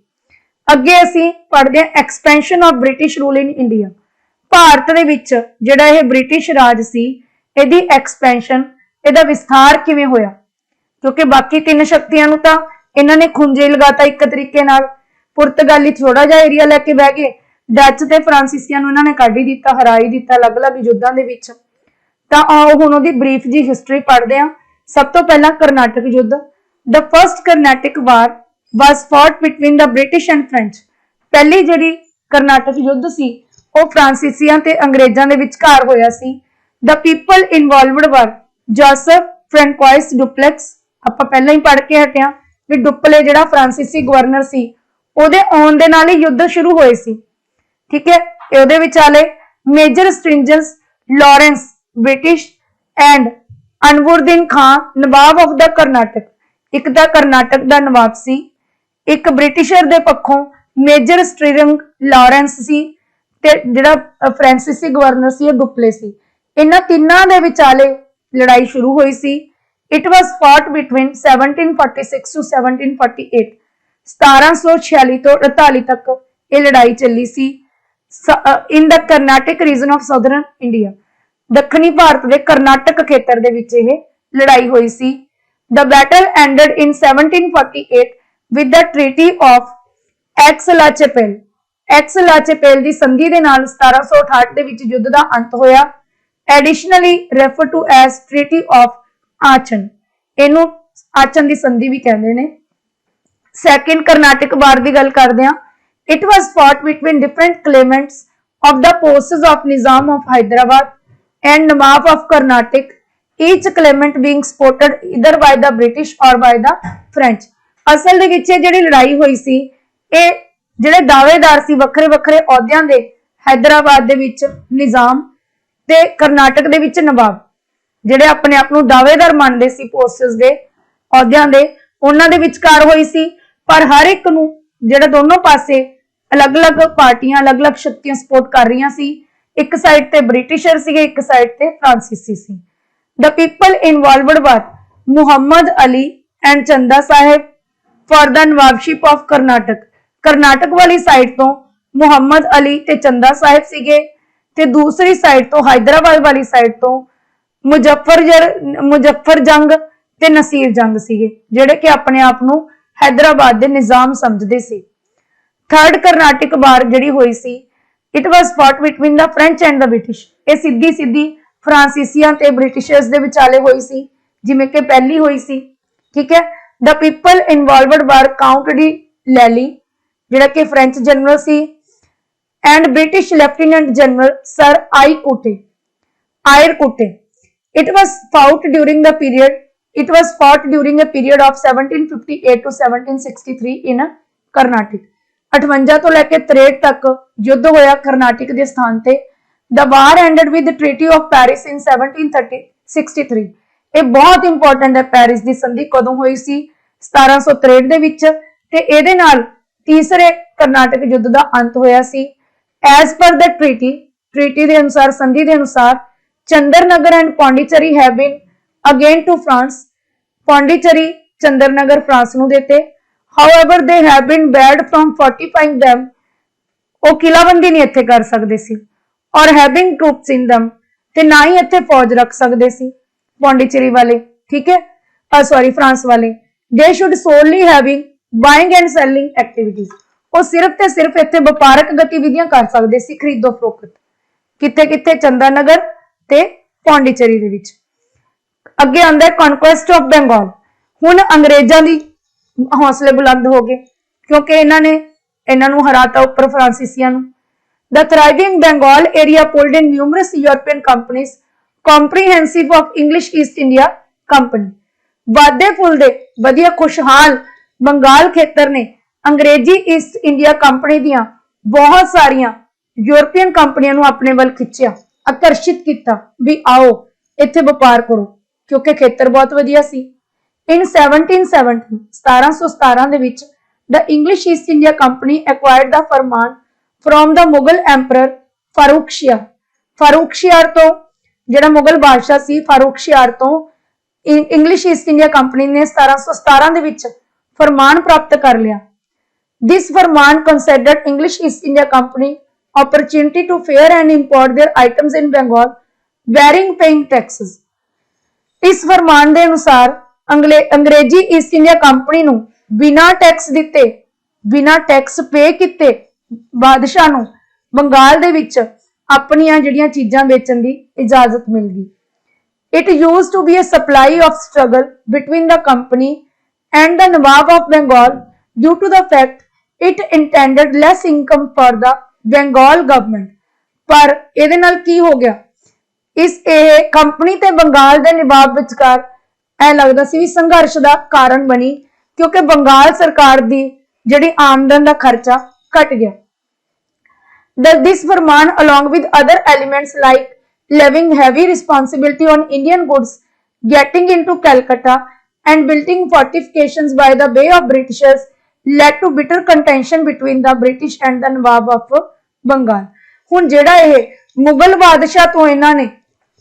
ਅੱਗੇ ਅਸੀਂ ਪੜ੍ਹਦੇ ਹਾਂ expansion of British rule in India. Bharat ਦੇ ਵਿੱਚ ਜਿਹੜਾ ਇਹ ਬ੍ਰਿਟਿਸ਼ ਰਾਜ ਸੀ, ਇਹਦੀ ਐਕਸਪੈਂਸ਼ਨ, ਇਹਦਾ ਵਿਸਥਾਰ ਕਿਵੇਂ ਹੋਇਆ, ਕਿਉਂਕਿ ਬਾਕੀ ਤਿੰਨ ਸ਼ਕਤੀਆਂ ਨੂੰ ਤਾਂ ਇਹਨਾਂ ਨੇ ਖੁੰਝੇ ਲਗਾਤਾ ਇੱਕ ਤਰੀਕੇ ਨਾਲ। ਪੁਰਤਗਾਲੀ ਥੋੜਾ ਜਿਹਾ ਏਰੀਆ ਲੈ ਕੇ ਬਹਿ ਗਏ, ਡੱਚ ਤੇ ਫਰਾਂਸੀਸੀਆਂ ਨੂੰ ਇਹਨਾਂ ਨੇ ਕੱਢ ਹੀ ਦਿੱਤਾ, ਹਰਾ ਹੀ ਦਿੱਤਾ ਅਲੱਗ-ਅਲੱਗ ਯੁੱਧਾਂ ਦੇ ਵਿੱਚ। ਤਾਂ ਆਓ ਹੁਣ ਉਹਦੀ ਬਰੀਫ ਜੀ ਹਿਸਟਰੀ ਪੜ੍ਹਦੇ ਹਾਂ। ਸਭ ਤੋਂ ਪਹਿਲਾਂ ਕਰਨਾਟਕ ਯੁੱਧ। The first Carnatic war was fought between the British and French. ਪਹਿਲੀ ਜਿਹੜੀ ਕਰਨਾਟਕ ਯੁੱਧ ਸੀ, ਉਹ ਫਰਾਂਸੀਸੀਆਂ ਤੇ ਅੰਗਰੇਜ਼ਾਂ ਦੇ ਵਿਚਕਾਰ ਹੋਇਆ ਸੀ। ਦ ਪੀਪਲ ਇਨਵੋਲਵਡ ਵਰ ਜੋਸਫ ਫ੍ਰੈਂਕੋਇਸ ਡੁਪਲੈਕਸ। ਆਪਾਂ ਪਹਿਲਾਂ ਹੀ ਪੜ੍ਹ ਕੇ ਹਟਿਆ ਵੀ ਡੁਪਲੇ ਜਿਹੜਾ ਫਰਾਂਸੀਸੀ ਗਵਰਨਰ ਸੀ, ਉਹਦੇ ਆਉਣ ਦੇ ਨਾਲ ਹੀ ਯੁੱਧ ਸ਼ੁਰੂ ਹੋਏ ਸੀ, ਠੀਕ ਹੈ। ਉਹਦੇ ਵਿਚਾਲੇ Major Stringer Lawrence British and Anwaruddin Khan Nawab of the Carnatic. ਇੱਕ ਤਾਂ ਕਰਨਾਟਕ ਦਾ ਨਵਾਬ ਸੀ, ਇੱਕ ਬ੍ਰਿਟਿਸ਼ਰ ਦੇ ਪੱਖੋਂ ਮੇਜਰ ਸਟ੍ਰਿੰਗ ਲਾਰੈਂਸ ਸੀ, ਤੇ ਜਿਹੜਾ ਫਰਾਂਸੀਸੀ ਗਵਰਨਰ ਸੀ ਉਹ ਡੁਪਲੇ ਸੀ। ਇਹਨਾਂ ਤਿੰਨਾਂ ਦੇ ਵਿਚਾਲੇ ਲੜਾਈ ਸ਼ੁਰੂ ਹੋਈ ਸੀ। It was fought between 1746 to 1748। 1746 ਤੋਂ 48 ਤੱਕ ਇਹ ਲੜਾਈ ਚੱਲੀ ਸੀ। In the Carnatic region of southern India। ਦੱਖਣੀ ਭਾਰਤ ਦੇ ਕਰਨਾਟਕ ਖੇਤਰ ਦੇ ਵਿੱਚ ਇਹ ਲੜਾਈ ਹੋਈ ਸੀ। The battle ended in 1748 with the Treaty of Aix-la-Chapelle। Aix-la-Chapelle ਦੀ ਸੰਧੀ ਦੇ ਨਾਲ 1768 ਦੇ ਵਿੱਚ ਯੁੱਧ ਦਾ ਅੰਤ ਹੋਇਆ। Additionally referred to as Treaty of ਆਚਨ, ਇਹਨੂੰ ਆਚਨ ਦੀ ਸੰਧੀ ਵੀ ਕਹਿੰਦੇ ਨੇ। ਸੈਕਿੰਡ ਕਰਨਾਟਕ ਵਾਰ ਦੀ ਗੱਲ ਕਰਦੇ ਹਾਂ। It was fought between different claimants of the forces of Nizam of Hyderabad and Nawab of Carnatic, each claimant being supported either by the British or by the French. ਅਸਲ ਦੇ ਵਿੱਚ ਜਿਹੜੀ ਲੜਾਈ ਹੋਈ ਸੀ, ਇਹ ਜਿਹੜੇ ਦਾਅਵੇਦਾਰ ਸੀ ਵੱਖਰੇ ਵੱਖਰੇ ਅਹੁਦਿਆਂ ਦੇ, ਹੈਦਰਾਬਾਦ ਦੇ ਵਿੱਚ ਨਿਜ਼ਾਮ ਤੇ ਕਰਨਾਟਕ ਦੇ ਵਿੱਚ ਨਵਾਬ, ਜਿਹੜੇ ਆਪਣੇ ਆਪ ਨੂੰ ਦਾਅਵੇਦਾਰ ਮੰਨਦੇ ਸੀ ਪੋਸਟਸ ਦੇ ਅਹੁਦਿਆਂ ਦੇ, ਉਹਨਾਂ ਦੇ ਵਿਚਕਾਰ ਹੋਈ ਸੀ। ਪਰ ਹਰ ਇੱਕ ਨੂੰ ਜਿਹੜਾ ਦੋਨੋਂ ਪਾਸੇ ਅਲੱਗ-ਅਲੱਗ ਪਾਰਟੀਆਂ, ਅਲੱਗ-ਅਲੱਗ ਸ਼ਕਤੀਆਂ ਸਪੋਰਟ ਕਰ ਰਹੀਆਂ ਸੀ। ਇੱਕ ਸਾਈਡ ਤੇ ਬ੍ਰਿਟਿਸ਼ਰ ਸੀਗੇ, ਇੱਕ ਸਾਈਡ ਤੇ ਫਰਾਂਸੀਸੀ ਸੀ। ਦ people involved were Muhammad Ali and Chanda Sahib for the nawabship of Carnatic. Carnatic ਵਾਲੀ ਸਾਈਡ ਤੋਂ ਮੁਹੰਮਦ ਅਲੀ ਤੇ ਚੰਦਾ ਸਾਹਿਬ ਸੀਗੇ, ਤੇ ਦੂਸਰੀ ਸਾਈਡ ਤੋਂ ਹੈਦਰਾਬਾਦ ਵਾਲੀ ਸਾਈਡ ਤੋਂ ਮੁਜ਼ੱਫਰ ਜੰਗ ਤੇ ਨਸੀਰ ਜੰਗ ਸੀਗੇ, ਜਿਹੜੇ ਕਿ ਆਪਣੇ ਆਪ ਨੂੰ हैदराबाद ਦੇ ਨਿਜ਼ਾਮ ਸਮਝਦੇ ਸੀ। ਥਰਡ ਕਰਨਾਟਿਕ ਵਾਰ ਜਿਹੜੀ ਹੋਈ ਸੀ, it was fought between the French and the British. ਇਹ ਸਿੱਧੀ ਸਿੱਧੀ ਫਰਾਂਸੀਸੀਆਂ ਤੇ ਬ੍ਰਿਟਿਸ਼ਰਸ ਦੇ ਵਿਚਾਲੇ ਹੋਈ ਸੀ, ਜਿਵੇਂ ਕਿ ਪਹਿਲੀ ਹੋਈ ਸੀ, ਠੀਕ ਹੈ। The people involved were Count de Lally, ਜਿਹੜਾ ਕਿ ਫ੍ਰੈਂਚ ਜਨਰਲ ਸੀ, and British lieutenant general Sir Eyre Coote. It was fought during a period of 1758 to 1763 in Karnataka. 58 ਤੋਂ ਲੈ ਕੇ 63 ਤੱਕ ਯੁੱਧ ਹੋਇਆ ਕਰਨਾਟਕ ਦੇ ਸਥਾਨ ਤੇ। The war ended with the Treaty of Paris in 1763। ਇਹ ਬਹੁਤ ਇੰਪੋਰਟੈਂਟ ਹੈ, ਪੈਰਿਸ ਦੀ ਸੰਧੀ ਕਦੋਂ ਹੋਈ ਸੀ? 1763 ਦੇ ਵਿੱਚ, ਤੇ ਇਹਦੇ ਨਾਲ ਤੀਸਰੇ ਕਰਨਾਟਕ ਯੁੱਧ ਦਾ ਅੰਤ ਹੋਇਆ ਸੀ। As per the treaty ਦੇ ਅਨੁਸਾਰ, ਸੰਧੀ ਦੇ ਅਨੁਸਾਰ, Chandernagore and Pondicherry have been again to France। Pondicherry, Chandernagore France ਨੂੰ ਦਿੱਤੇ। However, they have been barred from fortifying them। ਉਹ ਕਿਲਾਬੰਦੀ ਨਹੀਂ ਇੱਥੇ ਕਰ ਸਕਦੇ ਸੀ। or having troops in them, ਤੇ ਨਾ ਹੀ ਇੱਥੇ ਫੌਜ ਰੱਖ ਸਕਦੇ ਸੀ ਪੌਂਡੀਚੇਰੀ ਵਾਲੇ, ਠੀਕ ਹੈ, ਸੌਰੀ ਫਰਾਂਸ ਵਾਲੇ। they should solely having buying and selling activities। ਉਹ ਸਿਰਫ ਤੇ ਸਿਰਫ ਇੱਥੇ ਵਪਾਰਕ ਗਤੀਵਿਧੀਆਂ ਕਰ ਸਕਦੇ ਸੀ, ਖਰੀਦੋ ਫਰੋਖਤ। ਕਿੱਥੇ ਕਿੱਥੇ? ਚੰਦਰਨਗਰ ਤੇ ਪੌਂਡੀਚੇਰੀ ਦੇ ਵਿੱਚ। ਅੱਗੇ ਆਉਂਦਾ ਕਨਕੁਐਸਟ ਆਫ ਬੰਗਾਲ। ਹੁਣ ਅੰਗਰੇਜ਼ਾਂ ਦੀ ਹੌਸਲੇ ਬੁਲੰਦ ਹੋ ਗਏ ਕਿਉਂਕਿ ਇਹਨਾਂ ਨੂੰ ਹਰਾਤਾ ਉੱਪਰ ਫਰਾਂਸੀਸੀਆਂ ਨੂੰ। The thriving Bengal area pulled in numerous European companies comprehensive of English East India Company। ਵਾਧੇ ਫੁੱਲਦੇ ਵਧੀਆ ਖੁਸ਼ਹਾਲ ਬੰਗਾਲ ਖੇਤਰ ਨੇ ਅੰਗਰੇਜ਼ੀ ਈਸਟ ਇੰਡੀਆ ਕੰਪਨੀ ਦੀਆਂ ਬਹੁਤ ਸਾਰੀਆਂ ਯੂਰਪੀਅਨ ਕੰਪਨੀਆਂ ਨੂੰ ਆਪਣੇ ਵੱਲ ਖਿੱਚਿਆ, ਆਕਰਸ਼ਿਤ ਕੀਤਾ ਵੀ ਆਓ ਇੱਥੇ ਵਪਾਰ ਕਰੋ, ਕਿਉਂਕਿ ਖੇਤਰ ਬਹੁਤ ਵਧੀਆ ਸੀ। In 1770 1717 ਦੇ ਵਿੱਚ the English East India Company acquired the Farman from the Mughal Emperor ਫਾਰੂਖਸ਼ਿਆਰ ਤੋਂ, ਜਿਹੜਾ ਮੁਗਲ ਬਾਦਸ਼ਾਹ ਸੀ ਫਾਰੂਖਸ਼ਿਆਰ ਤੋਂ ਇੰਗਲਿਸ਼ ਈਸਟ ਇੰਡੀਆ ਕੰਪਨੀ ਨੇ 1717 ਦੇ ਵਿੱਚ ਫਰਮਾਨ ਪ੍ਰਾਪਤ ਕਰ ਲਿਆ। This ਫਰਮਾਨ considered English East India Company opportunity to fair and import their items in Bengal bearing paying taxes। ਇਸ ਫਰਮਾਨ ਦੇ ਅਨੁਸਾਰ ਅੰਗਰੇਜ਼ੀ ਈਸਟ ਇੰਡੀਆ ਕੰਪਨੀ ਨੂੰ ਬਿਨਾਂ ਟੈਕਸ ਦਿੱਤੇ, ਬਿਨਾਂ ਟੈਕਸ ਪੇ ਕੀਤੇ ਬਾਦਸ਼ਾਹ ਨੂੰ ਬੰਗਾਲ ਦੇ ਵਿੱਚ ਆਪਣੀਆਂ ਜਿਹੜੀਆਂ ਚੀਜ਼ਾਂ ਵੇਚਣ ਦੀ ਇਜਾਜ਼ਤ ਮਿਲ ਗਈ। It used to be a supply of struggle between the company and the Nawab of Bengal due to the fact it intended less income for the Bengal government। ਪਰ ਇਹਦੇ ਨਾਲ ਕੀ ਹੋ ਗਿਆ? ਇਹ ਕੰਪਨੀ ਤੇ ਬੰਗਾਲ ਦੇ ਨਵਾਬ ਵਿਚਕਾਰ ਐ ਲੱਗਦਾ ਸੀ ਵੀ ਸੰਘਰਸ਼ ਦਾ ਕਾਰਨ ਬਣੀ, ਕਿਉਂਕਿ ਬੰਗਾਲ ਸਰਕਾਰ ਦੀ ਜਿਹੜੀ ਆਮਦਨ ਦਾ ਖਰਚਾ ਘਟ ਗਿਆ। This Farman along with other elements like levying heavy responsibility on Indian goods getting into Calcutta and building fortifications by the way of Britishers led to bitter contention between the British and the Nawab of Bengal। ਹੁਣ ਜਿਹੜਾ ਇਹ ਮੁਗਲ ਬਾਦਸ਼ਾਹ ਤੋਂ ਇਹਨਾਂ ਨੇ,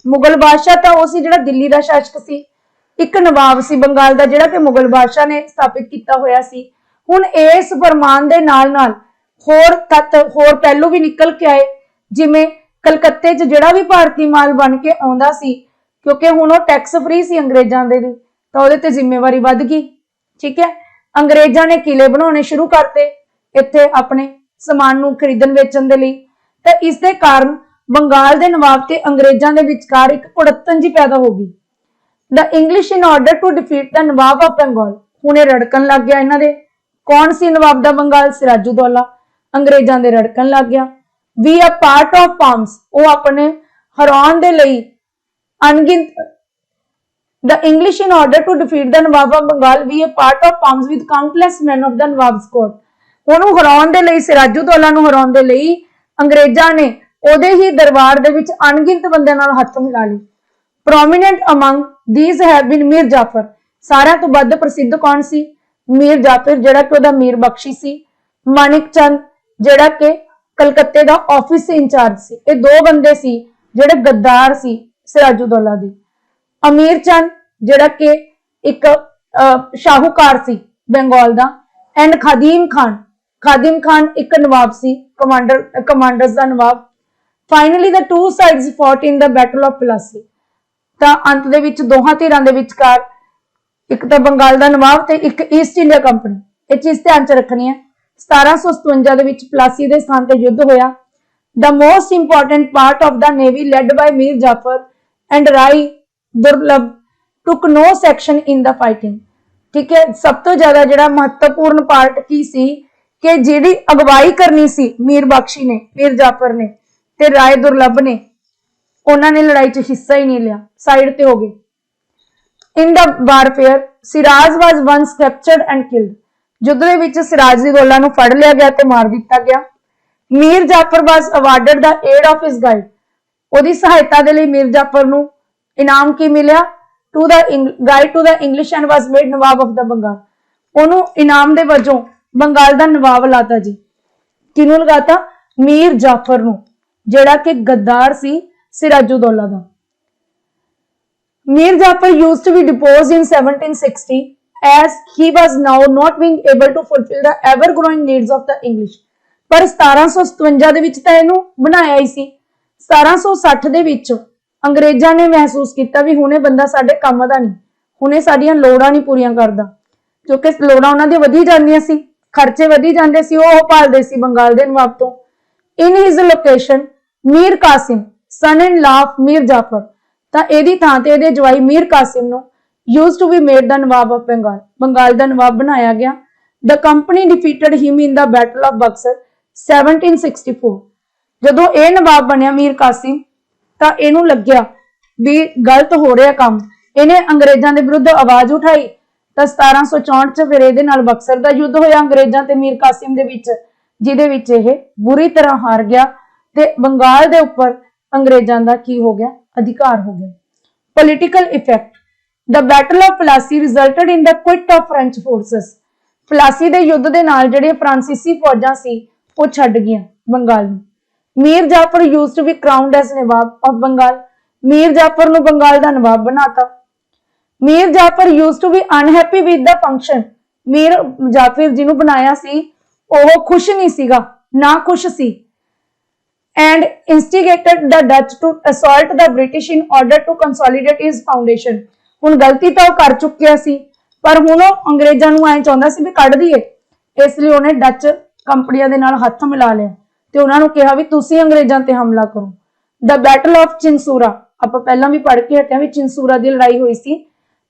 ਮੁਗਲ ਬਾਦਸ਼ਾਹ ਤਾਂ ਉਹ ਸੀ ਜਿਹੜਾ ਦਿੱਲੀ ਦਾ ਸ਼ਾਸਕ ਸੀ, ਇੱਕ ਨਵਾਬ ਸੀ ਬੰਗਾਲ ਦਾ ਜਿਹੜਾ ਕਿ ਮੁਗਲ ਬਾਦਸ਼ਾਹ ਨੇ ਸਥਾਪਿਤ ਕੀਤਾ ਹੋਇਆ ਸੀ। ਹੁਣ ਇਸ ਫਰਮਾਨ ਦੇ ਨਾਲ ਹੋਰ ਪਹਿਲੂ ਵੀ ਨਿਕਲ ਕੇ ਆਏ, ਜਿਵੇਂ ਕਲਕੱਤੇ 'ਚ ਜਿਹੜਾ ਵੀ ਭਾਰਤੀ ਮਾਲ ਬਣ ਕੇ ਆਉਂਦਾ ਸੀ, ਕਿਉਂਕਿ ਹੁਣ ਉਹ ਟੈਕਸ ਫ੍ਰੀ ਸੀ ਅੰਗਰੇਜ਼ਾਂ ਦੇ ਲਈ, ਤਾਂ ਉਹਦੇ ਤੇ ਜ਼ਿੰਮੇਵਾਰੀ ਵੱਧ ਗਈ, ਠੀਕ ਹੈ। ਅੰਗਰੇਜ਼ਾਂ ਨੇ ਕਿਲੇ ਬਣਾਉਣੇ ਸ਼ੁਰੂ ਕਰਤੇ ਇੱਥੇ ਆਪਣੇ ਸਮਾਨ ਨੂੰ ਖਰੀਦਣ ਵੇਚਣ ਦੇ ਲਈ, ਤਾਂ ਇਸ ਦੇ ਕਾਰਨ ਬੰਗਾਲ ਦੇ ਨਵਾਬ ਤੇ ਅੰਗਰੇਜ਼ਾਂ ਦੇ ਵਿਚਕਾਰ ਇੱਕ ਕੁੜੱਤਣ ਜੀ ਪੈਦਾ ਹੋ ਗਈ। The English in order to defeat the Nawab of Bengal, ਹੁਣ ਇਹ ਰੜਕਣ ਲੱਗ ਗਿਆ ਇਹਨਾਂ ਦੇ। ਕੌਣ ਸੀ ਨਵਾਬ ਦਾ ਬੰਗਾਲ? ਸਿਰਾਜੂਦੌਲਾ। ਅੰਗਰੇਜ਼ਾਂ ਦੇ ਰੜਕਣ ਲੱਗ ਗਿਆ। We are part of palms, ਉਹ ਆਪਣੇ ਹਰਾਉਣ ਦੇ ਲਈ ਅਣਗਿਣਤ। The English in order to defeat the Nawab of Bengal, we are part of palms with countless men of the Nawab's court। ਉਹਨੂੰ ਹਰਾਉਣ ਦੇ ਲਈ, ਸਿਰਾਜੂਦੌਲਾ ਨੂੰ ਹਰਾਉਣ ਦੇ ਲਈ ਅੰਗਰੇਜ਼ਾਂ ਨੇ ਉਹਦੇ ਹੀ ਦਰਬਾਰ ਦੇ ਵਿੱਚ ਅਣਗਿਣਤ ਬੰਦਿਆਂ ਨਾਲ ਹੱਥ ਮਿਲਾ ਲਈ। Prominent among these have been Mir Jaffar. ਸਾਰਿਆਂ ਤੋਂ ਵੱਧ ਪ੍ਰਸਿੱਧ ਕੌਣ ਸੀ? ਮੀਰ ਜਾਫਰ, ਜਿਹੜਾ ਕਿ ਉਹਦਾ ਮੀਰ ਬਖਸ਼ੀ ਸੀ। ਮਾਨਿਕ ਚੰਦ, ਜਿਹੜਾ ਕਿ ਕਲਕੱਤੇ ਦਾ ਆਫਿਸ ਇੰਚਾਰਜ ਸੀ। ਇਹ ਦੋ ਬੰਦੇ ਸੀ ਜਿਹੜੇ ਗੱਦਾਰ ਸੀ ਸਿਰਾਜੂਦੌਲਾ ਦੇ। ਅਮੀਰ ਚੰਦ, ਜਿਹੜਾ ਕਿ ਇੱਕ ਸ਼ਾਹੂਕਾਰ ਸੀ ਬੰਗਾਲ ਦਾ, ਐਂਡ ਖਾਦੀਮ ਖਾਨ ਇੱਕ ਨਵਾਬ ਸੀ, ਕਮਾਂਡਰਸ ਦਾ nawab. Finally the two sides fought in the battle of Plassey। ਤਾਂ ਅੰਤ ਦੇ ਵਿੱਚ ਦੋਹਾਂ ਧਿਰਾਂ ਦੇ ਵਿਚਕਾਰ ਇੱਕ ਤਾਂ ਬੰਗਾਲ ਦਾ ਨਵਾਬ ਤੇ ਇੱਕ ਈਸਟ ਇੰਡੀਆ ਕੰਪਨੀ, ਇਹ ਚੀਜ਼ ਧਿਆਨ 'ਚ ਰੱਖਣੀ ਹੈ। 1757 ਦੇ ਵਿੱਚ ਪਲਾਸੀ ਦੇ ਸਥਾਨ ਤੇ ਯੁੱਧ ਹੋਇਆ। The most important part of the navy led by Mir Jafar and Rai Durlab took no section in the fighting। ਠੀਕ ਹੈ, ਸਭ ਤੋਂ ਜ਼ਿਆਦਾ ਜਿਹੜਾ ਮਹੱਤਵਪੂਰਨ ਪਾਰਟ ਕੀ ਸੀ ਕਿ ਜਿਹੜੀ ਅਗਵਾਈ ਕਰਨੀ ਸੀ ਮੀਰ ਬਖਸ਼ੀ ਨੇ, ਮੀਰ ਜਾਫਰ ਨੇ ਤੇ ਰਾਏ ਦੁਰਲਭ ਨੇ, उन्होंने लड़ाई च हिस्सा ही नहीं लिया, साइड ते हो गए। In the warfare Siraj was once captured and killed, युद्ध दे विच सिराजुद्दौला नूं फड़ लिया गया ते मार दिता गया। Mir Jafar was awarded the aid of his guide, ओदी सहायता दे लई मीर जाफर नूं इनाम की मिलिया to the guide to the English and was made Nawab of the Bengal, ओनू इनाम दे वजों बंगाल दा नवाब लाता जी। किनू लगाता? मीर जाफर नूं, जेड़ा कि गद्दार सी सिराजुद्दौला दा। Mir Jafar used to be deposed in 1760 as he was now not being able to fulfill the ever-growing needs of the English. पर 1757 ਦੇ ਵਿੱਚ ਤਾਂ ਇਹਨੂੰ ਬਣਾਇਆ ਹੀ ਸੀ। 1760 ਦੇ ਵਿੱਚ ਅੰਗਰੇਜ਼ਾਂ ਨੇ ਮਹਿਸੂਸ ਕੀਤਾ ਵੀ ਹੁਣੇ ਬੰਦਾ ਸਾਡੇ ਕੰਮ ਦਾ ਨਹੀਂ, ਹੁਣੇ ਸਾਡੀਆਂ ਲੋੜਾਂ ਨਹੀਂ ਪੂਰੀਆਂ ਕਰਦਾ, ਕਿਉਂਕਿ ਲੋੜਾਂ ਉਹਨਾਂ ਦੀਆਂ ਵਧੀ ਜਾਂਦੀਆਂ ਸੀ, ਖਰਚੇ ਵਧੀ ਜਾਂਦੇ ਸੀ, ਉਹ ਭਾਲਦੇ ਸੀ ਬੰਗਾਲ ਦੇ ਨਵਾਬ ਤੋਂ। In his location, Mir Qasim, son-in-law of Mir Jafar, ਤਾਂ ਇਹਦੀ ਥਾਂ ਤੇ ਇਹਦੇ ਜਵਾਈ ਮੀਰ ਕਾਸਿਮ ਨੂੰ used to be made the Nawab of Bengal, Bengal ਦਾ ਨਵਾਬ ਬਣਾਇਆ ਗਿਆ। The company defeated him in the battle of Buxar 1764, ਜਦੋਂ ਇਹ ਨਵਾਬ ਬਣਿਆ ਮੀਰ ਕਾਸਿਮ ਤਾਂ ਇਹਨੂੰ ਲੱਗਿਆ ਵੀ ਗਲਤ ਹੋ ਰਿਹਾ ਕੰਮ, ਇਹਨੇ ਅੰਗਰੇਜ਼ਾਂ ਦੇ ਵਿਰੁੱਧ ਆਵਾਜ਼ ਉਠਾਈ ਤਾਂ 1764 ਚ ਫਿਰ ਇਹਦੇ ਨਾਲ ਬਕਸਰ ਦਾ ਯੁੱਧ ਹੋਇਆ ਅੰਗਰੇਜ਼ਾਂ ਤੇ ਮੀਰ ਕਾਸਿਮ ਦੇ ਵਿੱਚ, ਜਿਹਦੇ ਵਿੱਚ ਇਹ ਬੁਰੀ ਤਰ੍ਹਾਂ ਹਾਰ ਗਿਆ ਤੇ ਬੰਗਾਲ ਦੇ ਉੱਪਰ अंग्रेजों का की हो गया? अधिकार हो गया। Political effect, the battle of Plassey resulted in the quit of French forces, Plassey के युद्ध के नाल जिहड़े फ्रांसीसी फौजां सी वो छड्ड गईयां बंगाल नूं। Mir Jafar used to be crowned as Nawab of Bengal, Mir Jafar नूं बंगाल दा नवाब बनाता। Mir Jafar used to be unhappy with the function, Mir Jafar जिन्हों बनाया सी ओह खुश नहीं सीगा, ना खुश सी। And instigated the Dutch to assault the British in order to consolidate his foundation, ਹੁਣ ਗਲਤੀ ਤਾਂ ਉਹ ਕਰ ਚੁੱਕਿਆ ਸੀ ਪਰ ਹੁਣ ਉਹ ਅੰਗਰੇਜ਼ਾਂ ਨੂੰ ਐਂ ਚਾਹੁੰਦਾ ਸੀ ਵੀ ਕੱਢ ਦਈਏ, ਇਸ ਲਈ ਉਹਨੇ ਡੱਚ ਕੰਪਨੀਆਂ ਦੇ ਨਾਲ ਹੱਥ ਮਿਲਾ ਲਿਆ ਤੇ ਉਹਨਾਂ ਨੂੰ ਕਿਹਾ ਵੀ ਤੁਸੀਂ ਅੰਗਰੇਜ਼ਾਂ ਤੇ ਹਮਲਾ ਕਰੋ। ਦ ਬੈਟਲ ਆਫ ਚਿੰਸੂਰਾ, ਆਪਾਂ ਪਹਿਲਾਂ ਵੀ ਪੜ੍ਹ ਕੇ ਹਟਿਆ ਵੀ ਚਿੰਸੂਰਾ ਦੀ ਲੜਾਈ ਹੋਈ ਸੀ।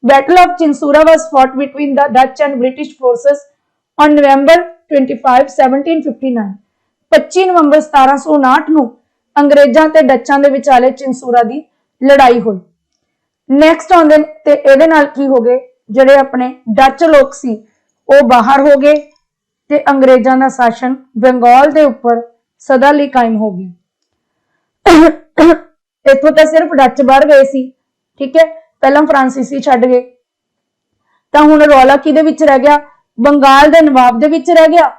Battle of Chinsurah was fought between the Dutch and British forces on November 25 1759, 25 ਨਵੰਬਰ 1759 ਨੂੰ ਅੰਗਰੇਜ਼ਾਂ ਤੇ ਡੱਚਾਂ ਦੇ ਵਿਚਾਲੇ ਚਿੰਸੂਰਾ ਦੀ ਲੜਾਈ ਹੋਈ। ਨੈਕਸਟ ਆਉਂਦੇ ਤੇ ਇਹਦੇ ਨਾਲ ਕੀ ਹੋ ਗਏ, ਜਿਹੜੇ ਆਪਣੇ ਡੱਚ ਲੋਕ ਸੀ ਉਹ ਬਾਹਰ ਹੋ ਗਏ ਤੇ ਅੰਗਰੇਜ਼ਾਂ ਦਾ ਸ਼ਾਸਨ ਬੰਗਾਲ ਦੇ ਉੱਪਰ ਸਦਾ ਲਈ ਕਾਇਮ ਹੋ ਗਿਆ। ਇੱਥੋਂ ਤਾਂ ਸਿਰਫ ਡੱਚ ਬਾਹਰ ਗਏ ਸੀ, ਠੀਕ ਹੈ, ਪਹਿਲਾਂ ਫਰਾਂਸੀਸੀ ਛੱਡ ਗਏ, ਤਾਂ ਹੁਣ ਰੌਲਾ ਕਿਹਦੇ ਵਿੱਚ ਰਹਿ ਗਿਆ? ਬੰਗਾਲ ਦੇ ਨਵਾਬ ਦੇ ਵਿੱਚ ਰਹਿ ਗਿਆ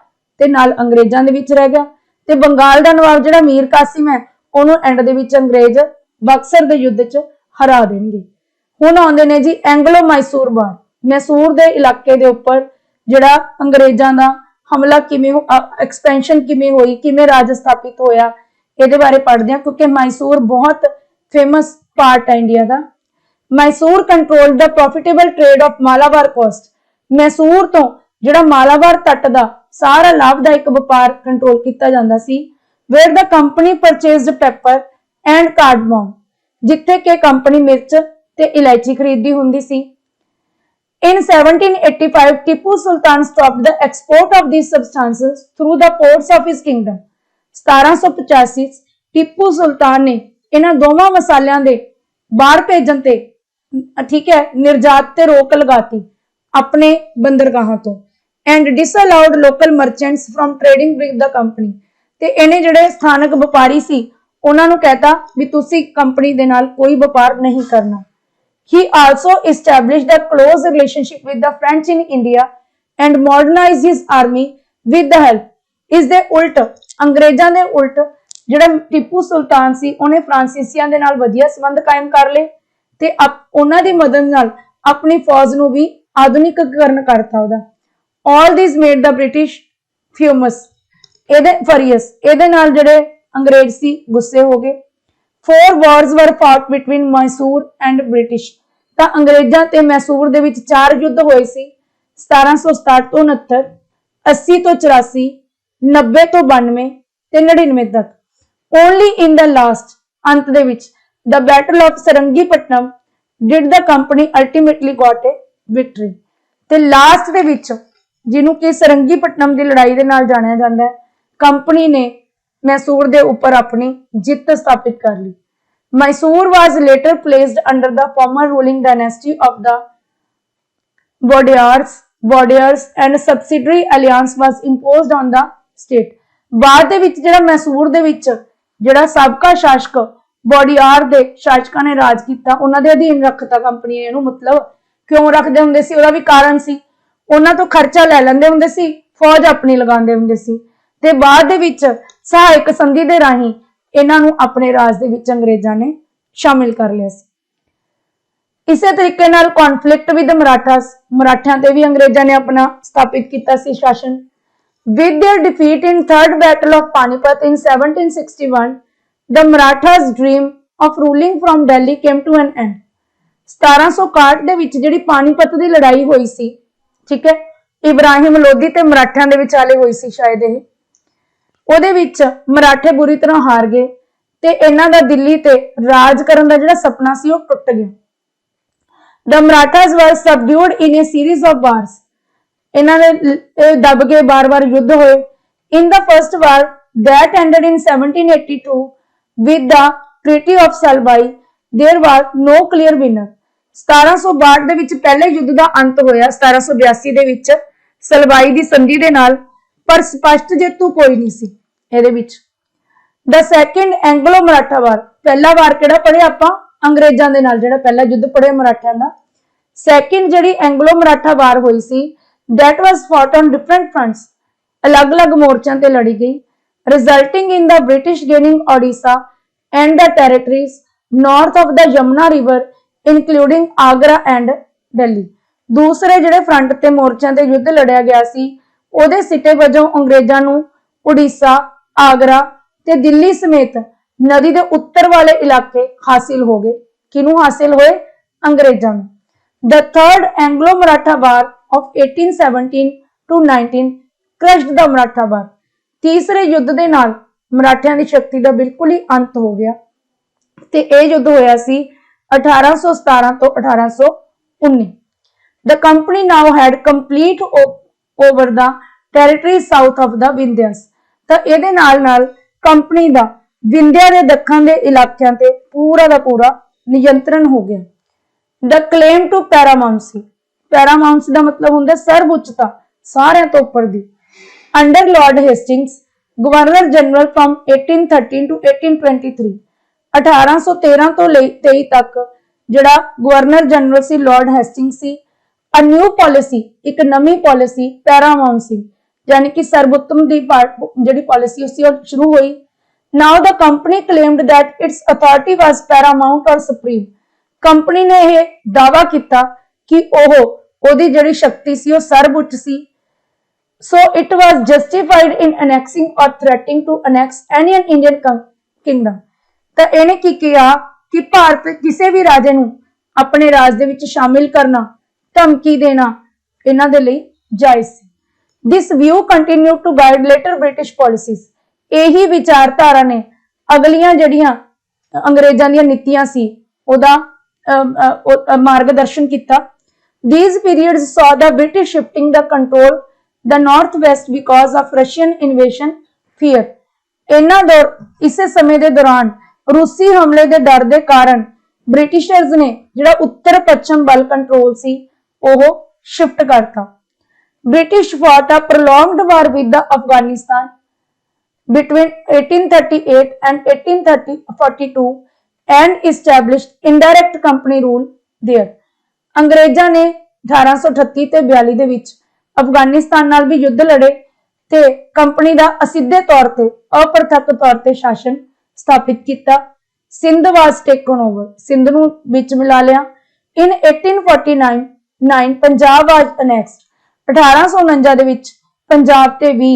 ਤੇ ਨਾਲ ਅੰਗਰੇਜ਼ਾਂ ਦੇ ਵਿੱਚ ਰਹਿ ਗਿਆ। ਤੇ ਬੰਗਾਲ ਦਾ ਨਵਾਬ ਜਿਹੜਾ ਮੀਰ ਕਾਸਿਮ ਹੈ ਉਹਨੂੰ ਐਂਡ ਦੇ ਵਿੱਚ ਅੰਗਰੇਜ਼ ਬਕਸਰ ਦੇ ਯੁੱਧ 'ਚ ਹਰਾ ਦੇਣਗੇ। ਹੁਣ ਆਉਂਦੇ ਨੇ ਜੀ ਐਂਗਲੋ ਮੈਸੂਰ ਵਾਰ, ਮੈਸੂਰ ਦੇ ਇਲਾਕੇ ਦੇ ਉੱਪਰ ਜਿਹੜਾ ਅੰਗਰੇਜ਼ਾਂ ਦਾ ਹਮਲਾ ਕਿਵੇਂ ਐਕਸਪੈਂਸ਼ਨ ਕਿਵੇਂ ਹੋਈ, ਕਿਵੇਂ ਰਾਜ ਸਥਾਪਿਤ ਹੋਇਆ, ਇਹਦੇ ਬਾਰੇ ਪੜ੍ਹਦੇ ਹਾਂ ਕਿਉਂਕਿ ਮੈਸੂਰ ਬਹੁਤ ਫੇਮਸ ਪਾਰਟ ਹੈ India the. Mysore control the profitable trade of Malabar cost, Mysore ਤੋਂ ਜਿਹੜਾ ਮਾਲਾਬਾਰ ਤੱਟ ਦਾ ਸਾਰਾ ਲਾਭਦਾਇਕ ਵਪਾਰ ਕੰਟਰੋਲ ਕੀਤਾ ਜਾਂਦਾ ਸੀ। Where the company purchased pepper and cardamom, ਜਿੱਥੇ ਕਿ ਕੰਪਨੀ ਮਿਰਚ ਤੇ ਇਲਾਇਚੀ ਖਰੀਦਦੀ ਹੁੰਦੀ ਸੀ। In 1785, Tipu Sultan stopped the export of these substances through the ports of his kingdom. 1785 ਟਿਪੂ ਸੁਲਤਾਨ ਨੇ ਇਹਨਾਂ ਦੋਵਾਂ ਮਸਾਲਿਆਂ ਦੇ ਬਾਹਰ ਭੇਜਣ ਤੇ, ਠੀਕ ਹੈ, ਨਿਰਯਾਤ ਤੇ ਰੋਕ ਲਗਾਤੀ ਆਪਣੇ ਬੰਦਰਗਾਹਾਂ ਤੋਂ। and disallowed local merchants from trading with the company, ਤੇ ਇਹਨੇ ਜਿਹੜੇ ਸਥਾਨਕ ਵਪਾਰੀ ਸੀ ਉਹਨਾਂ ਨੂੰ ਕਹਿਤਾ ਵੀ ਤੁਸੀਂ ਕੰਪਨੀ ਦੇ ਨਾਲ ਕੋਈ ਵਪਾਰ ਨਹੀਂ ਕਰਨਾ। He also established a close relationship with the French in India and modernized his army with the help. ਇਸ ਦੇ ਉਲਟ, ਅੰਗਰੇਜ਼ਾਂ ਦੇ ਉਲਟ ਜਿਹੜਾ ਟਿਪੂ ਸੁਲਤਾਨ ਸੀ ਉਹਨੇ ਫਰਾਂਸੀਸੀਆਂ ਦੇ ਨਾਲ ਵਧੀਆ ਸੰਬੰਧ ਕਾਇਮ ਕਰ ਲਏ ਤੇ ਉਹਨਾਂ ਦੀ ਮਦਦ ਨਾਲ ਆਪਣੀ ਫੌਜ ਨੂੰ ਵੀ ਆਧੁਨਿਕੀਕਰਨ ਕਰਤਾ ਉਹਦਾ। All these made the British furious, ਇਹਦੇ ਨਾਲ ਜਿਹੜੇ ਅੰਗਰੇਜ਼ ਸੀ ਗੁੱਸੇ ਹੋ ਗਏ। 4 wars were fought between Mysore and British, ਤਾਂ ਅੰਗਰੇਜ਼ਾਂ ਤੇ ਮੈਸੂਰ ਦੇ ਵਿੱਚ 4 ਯੁੱਧ ਹੋਏ ਸੀ। 1767 ਤੋਂ 69, 80 ਤੋਂ 84, 90 ਤੋਂ 92 ਤੇ 99 ਤੱਕ। Only in the last, ਅੰਤ ਦੇ ਵਿੱਚ, the Battle of Sarangipatam did the company ultimately got a victory, ਤੇ ਲਾਸਟ ਦੇ ਵਿੱਚ ਜਿਹਨੂੰ ਕਿ ਸਰੰਗੀਪਟਨਮ ਦੀ ਲੜਾਈ ਦੇ ਨਾਲ ਜਾਣਿਆ ਜਾਂਦਾ ਹੈ, ਕੰਪਨੀ ਨੇ ਮੈਸੂਰ ਦੇ ਉੱਪਰ ਆਪਣੀ ਜਿੱਤ ਸਥਾਪਿਤ ਕਰ ਲਈ। Mysore was later placed under the former ruling dynasty of the Wodeyars and subsidiary alliance was imposed on the state. ਬਾਅਦ ਦੇ ਵਿੱਚ ਜਿਹੜਾ ਮੈਸੂਰ ਦੇ ਵਿੱਚ ਜਿਹੜਾ ਸਾਬਕਾ ਸ਼ਾਸਕ ਬੋਡੀਆਰ ਦੇ ਸ਼ਾਸਕਾਂ ਨੇ ਰਾਜ ਕੀਤਾ, ਉਹਨਾਂ ਦੇ ਅਧੀਨ ਰੱਖਤਾ ਕੰਪਨੀ ਨੇ ਇਹਨੂੰ। ਮਤਲਬ ਕਿਉਂ ਰੱਖਦੇ ਹੁੰਦੇ ਸੀ, ਉਹਦਾ ਵੀ ਕਾਰਨ ਸੀ। ਉਹਨਾਂ ਤੋਂ ਖਰਚਾ ਲੈ ਲੈਂਦੇ ਹੁੰਦੇ ਸੀ, ਫੌਜ ਆਪਣੀ ਲਗਾਉਂਦੇ ਹੁੰਦੇ ਸੀ, ਤੇ ਬਾਅਦ ਦੇ ਵਿੱਚ ਸਹਾਇਕ ਸੰਧੀ ਦੇ ਰਾਹੀਂ ਇਹਨਾਂ ਨੂੰ ਆਪਣੇ ਰਾਜ ਦੇ ਵਿੱਚ ਅੰਗਰੇਜ਼ਾਂ ਨੇ ਸ਼ਾਮਿਲ ਕਰ ਲਿਆ ਸੀ। ਇਸੇ ਤਰੀਕੇ ਨਾਲ ਕੌਨਫਲਿਕਟ ਵਿਦ ਮਰਾਠਿਆਂ ਤੇ ਵੀ ਅੰਗਰੇਜ਼ਾਂ ਨੇ ਆਪਣਾ ਸਥਾਪਿਤ ਕੀਤਾ ਸੀ ਸ਼ਾਸਨ। With their defeat in Third Battle of Panipat in 1761, the Marathas' dream of ruling from Delhi came to an end. 1761 ਦੇ ਵਿੱਚ ਜਿਹੜੀ ਪਾਣੀਪਤ ਦੀ ਲੜਾਈ ਹੋਈ ਸੀ, ਠੀਕ ਹੈ, ਇਬਰਾਹਿਮ ਲੋਧੀ ਤੇ ਮਰਾਠਿਆਂ ਦੇ ਵਿਚਾਲੇ ਹੋਈ ਸੀ ਸ਼ਾਇਦ ਇਹ। ਉਹਦੇ ਵਿੱਚ ਮਰਾਠੇ ਬੁਰੀ ਤਰ੍ਹਾਂ ਹਾਰ ਗਏ ਤੇ ਇਹਨਾਂ ਦਾ ਦਿੱਲੀ ਤੇ ਰਾਜ ਕਰਨ ਦਾ ਜਿਹੜਾ ਸੁਪਨਾ ਸੀ ਉਹ ਟੁੱਟ ਗਿਆ। The Marathas were subdued in a series of wars. ਇਹਨਾਂ ਨੇ ਦਬ ਕੇ ਬਾਰ-ਬਾਰ ਯੁੱਧ ਹੋਏ। In the first war that ended in 1782 with the Treaty of Salbai, there was no clear winner. 1762 ਦੇ ਵਿੱਚ ਪਹਿਲੇ ਯੁੱਧ ਦਾ ਅੰਤ ਹੋਇਆ 1782 ਦੇ ਵਿੱਚ ਸਲਵਾਈ ਦੀ ਸੰਧੀ ਦੇ ਨਾਲ, ਪਰ ਸਪਸ਼ਟ ਜੇਤੂ ਕੋਈ ਨਹੀਂ ਸੀ ਇਹਦੇ ਵਿੱਚ। The second Anglo-Maratha war, ਪਹਿਲਾ ਵਾਰ ਕਿਹੜਾ ਪੜਿਆ ਆਪਾਂ, ਅੰਗਰੇਜ਼ਾਂ ਦੇ ਨਾਲ ਜਿਹੜਾ ਪਹਿਲਾ ਯੁੱਧ ਪੜਿਆ ਮਰਾਠਿਆਂ ਦਾ। ਸੈਕਿੰਡ ਜਿਹੜੀ ਐਂਗਲੋ ਮਰਾਠਾ ਵਾਰ ਹੋਈ ਸੀ, that was fought on different fronts, ਅਲੱਗ-ਅਲੱਗ ਮੋਰਚਿਆਂ ਤੇ ਲੜੀ ਗਈ, resulting in the British gaining Odisha and the territories north of the Yamuna river including Agra and Delhi। ਦੂਸਰੇ ਜਿਹੜੇ ਫਰੰਟ ਤੇ ਮੋਰਚਿਆਂ ਤੇ ਯੁੱਧ ਲੜਿਆ ਗਿਆ ਸੀ, ਉਹਦੇ ਸਿੱਟੇ ਵਜੋਂ ਅੰਗਰੇਜ਼ਾਂ ਨੂੰ ਉੜੀਸਾ, ਆਗਰਾ ਤੇ ਦਿੱਲੀ ਸਮੇਤ ਨਦੀ ਦੇ ਉੱਤਰ ਵਾਲੇ ਇਲਾਕੇ ਹਾਸਿਲ ਹੋ ਗਏ। ਕਿਹਨੂੰ ਹਾਸਿਲ ਹੋਏ? ਅੰਗਰੇਜ਼ਾਂ ਨੂੰ। The third Anglo-Maratha War of 1817 to 19 crushed the Maratha War। ਤੀਸਰੇ ਯੁੱਧ ਦੇ ਨਾਲ ਮਰਾਠਿਆਂ ਦੀ ਸ਼ਕਤੀ ਦਾ ਬਿਲਕੁਲ ਹੀ ਅੰਤ ਹੋ ਗਿਆ ਤੇ ਇਹ ਯੁੱਧ ਹੋਇਆ ਸੀ 1817 ਤੋਂ 1819। The company now had complete over the territory south of the Vindhyas। ਤਾਂ ਇਹਦੇ ਨਾਲ ਕੰਪਨੀ ਦਾ ਵਿੰਧਿਆ ਦੇ ਦੱਖਣ ਦੇ ਇਲਾਕਿਆਂ ਤੇ ਪੂਰਾ ਦਾ ਪੂਰਾ ਨਿਯੰਤਰਣ ਹੋ ਗਿਆ। The claim to paramountcy, paramountcy ਦਾ ਮਤਲਬ ਹੁੰਦਾ ਸਰਵਉੱਚਤਾ, ਸਾਰਿਆਂ ਤੋਂ ਉੱਪਰ ਦੀ। Under Lord Hastings, Governor General from 1813 to 1823, 1813 ਤੋਂ 23 ਤੱਕ ਜਿਹੜਾ ਗਵਰਨਰ ਜਨਰਲ ਸੀ ਲਾਰਡ ਹੈਸਟਿੰਗਸ ਸੀ। A new policy, ਇੱਕ ਨਵੀਂ ਪਾਲਿਸੀ paramountcy ਯਾਨੀ ਕਿ ਸਰਵਉੱਤਮ ਦੀ ਜਿਹੜੀ ਪਾਲਿਸੀ ਸੀ ਉਹ ਸ਼ੁਰੂ ਹੋਈ। Now the company claimed that its authority was paramount or supreme। Company ਨੇ ਇਹ ਦਾਅਵਾ ਕੀਤਾ ਕਿ ਉਹਦੀ ਜਿਹੜੀ ਸ਼ਕਤੀ ਸੀ ਉਹ ਸਰਵਉੱਚ ਸੀ। So it was justified in annexing or threatening to annex any Indian kingdom। ਤਾਂ ਇਹਨੇ ਕੀ ਕਿਹਾ ਕਿ ਭਾਰਤ ਕਿਸੇ ਵੀ ਰਾਜੇ ਨੂੰ ਆਪਣੇ ਰਾਜ ਦੇ ਵਿੱਚ ਸ਼ਾਮਿਲ ਕਰਨਾ, ਧਮਕੀ ਦੇਣਾ ਇਹਨਾਂ ਦੇ ਲਈ ਜਾਇਜ਼ ਸੀ। This view continued to guide later British policies। ਇਹੀ ਵਿਚਾਰਧਾਰਾ ਨੇ ਅਗਲੀਆਂ ਜਿਹੜੀਆਂ ਅੰਗਰੇਜ਼ਾਂ ਦੀਆਂ ਨੀਤੀਆਂ ਸੀ ਉਹਦਾ ਮਾਰਗਦਰਸ਼ਨ ਕੀਤਾ। These periods saw the British shifting the control the northwest because of Russian invasion fear। ਇਹਨਾਂ ਇਸੇ ਸਮੇਂ ਦੇ ਦੌਰਾਨ ਰੂਸੀ ਹਮਲੇ ਦੇ ਡਰ ਦੇ ਕਾਰਨ ਬ੍ਰਿਟਿਸ਼ਰਜ਼ ਨੇ ਜਿਹੜਾ ਉੱਤਰ ਪੱਛਮ ਵੱਲ ਕੰਟਰੋਲ ਸੀ ਉਹ ਸ਼ਿਫਟ ਕਰਤਾ। British fought a prolonged war with the Afghanistan between 1838 and 1842 and established indirect company rule there। ਅੰਗਰੇਜ਼ਾਂ ਨੇ 1838 ਤੇ 42 ਦੇ ਵਿੱਚ ਅਫਗਾਨਿਸਤਾਨ ਨਾਲ ਵੀ ਯੁੱਧ ਲੜੇ ਤੇ ਕੰਪਨੀ ਦਾ ਅਸਿੱਧੇ ਤੌਰ ਤੇ ਅਪ੍ਰਤੱਖ ਤੌਰ ਤੇ ਸ਼ਾਸਨ ਸਥਾਪਿਤ ਕੀਤਾ। ਸਿੰਧ ਵਾਸ ਟੇਕਨ ਓਵਰ, ਸਿੰਧ ਨੂੰ ਵਿੱਚ ਮਿਲਾ ਲਿਆ। ਇਨ 1849 ਪੰਜਾਬ ਵਾਸ ਅਨੈਕਸਡ, 1849 ਦੇ ਵਿੱਚ ਪੰਜਾਬ ਤੇ ਵੀ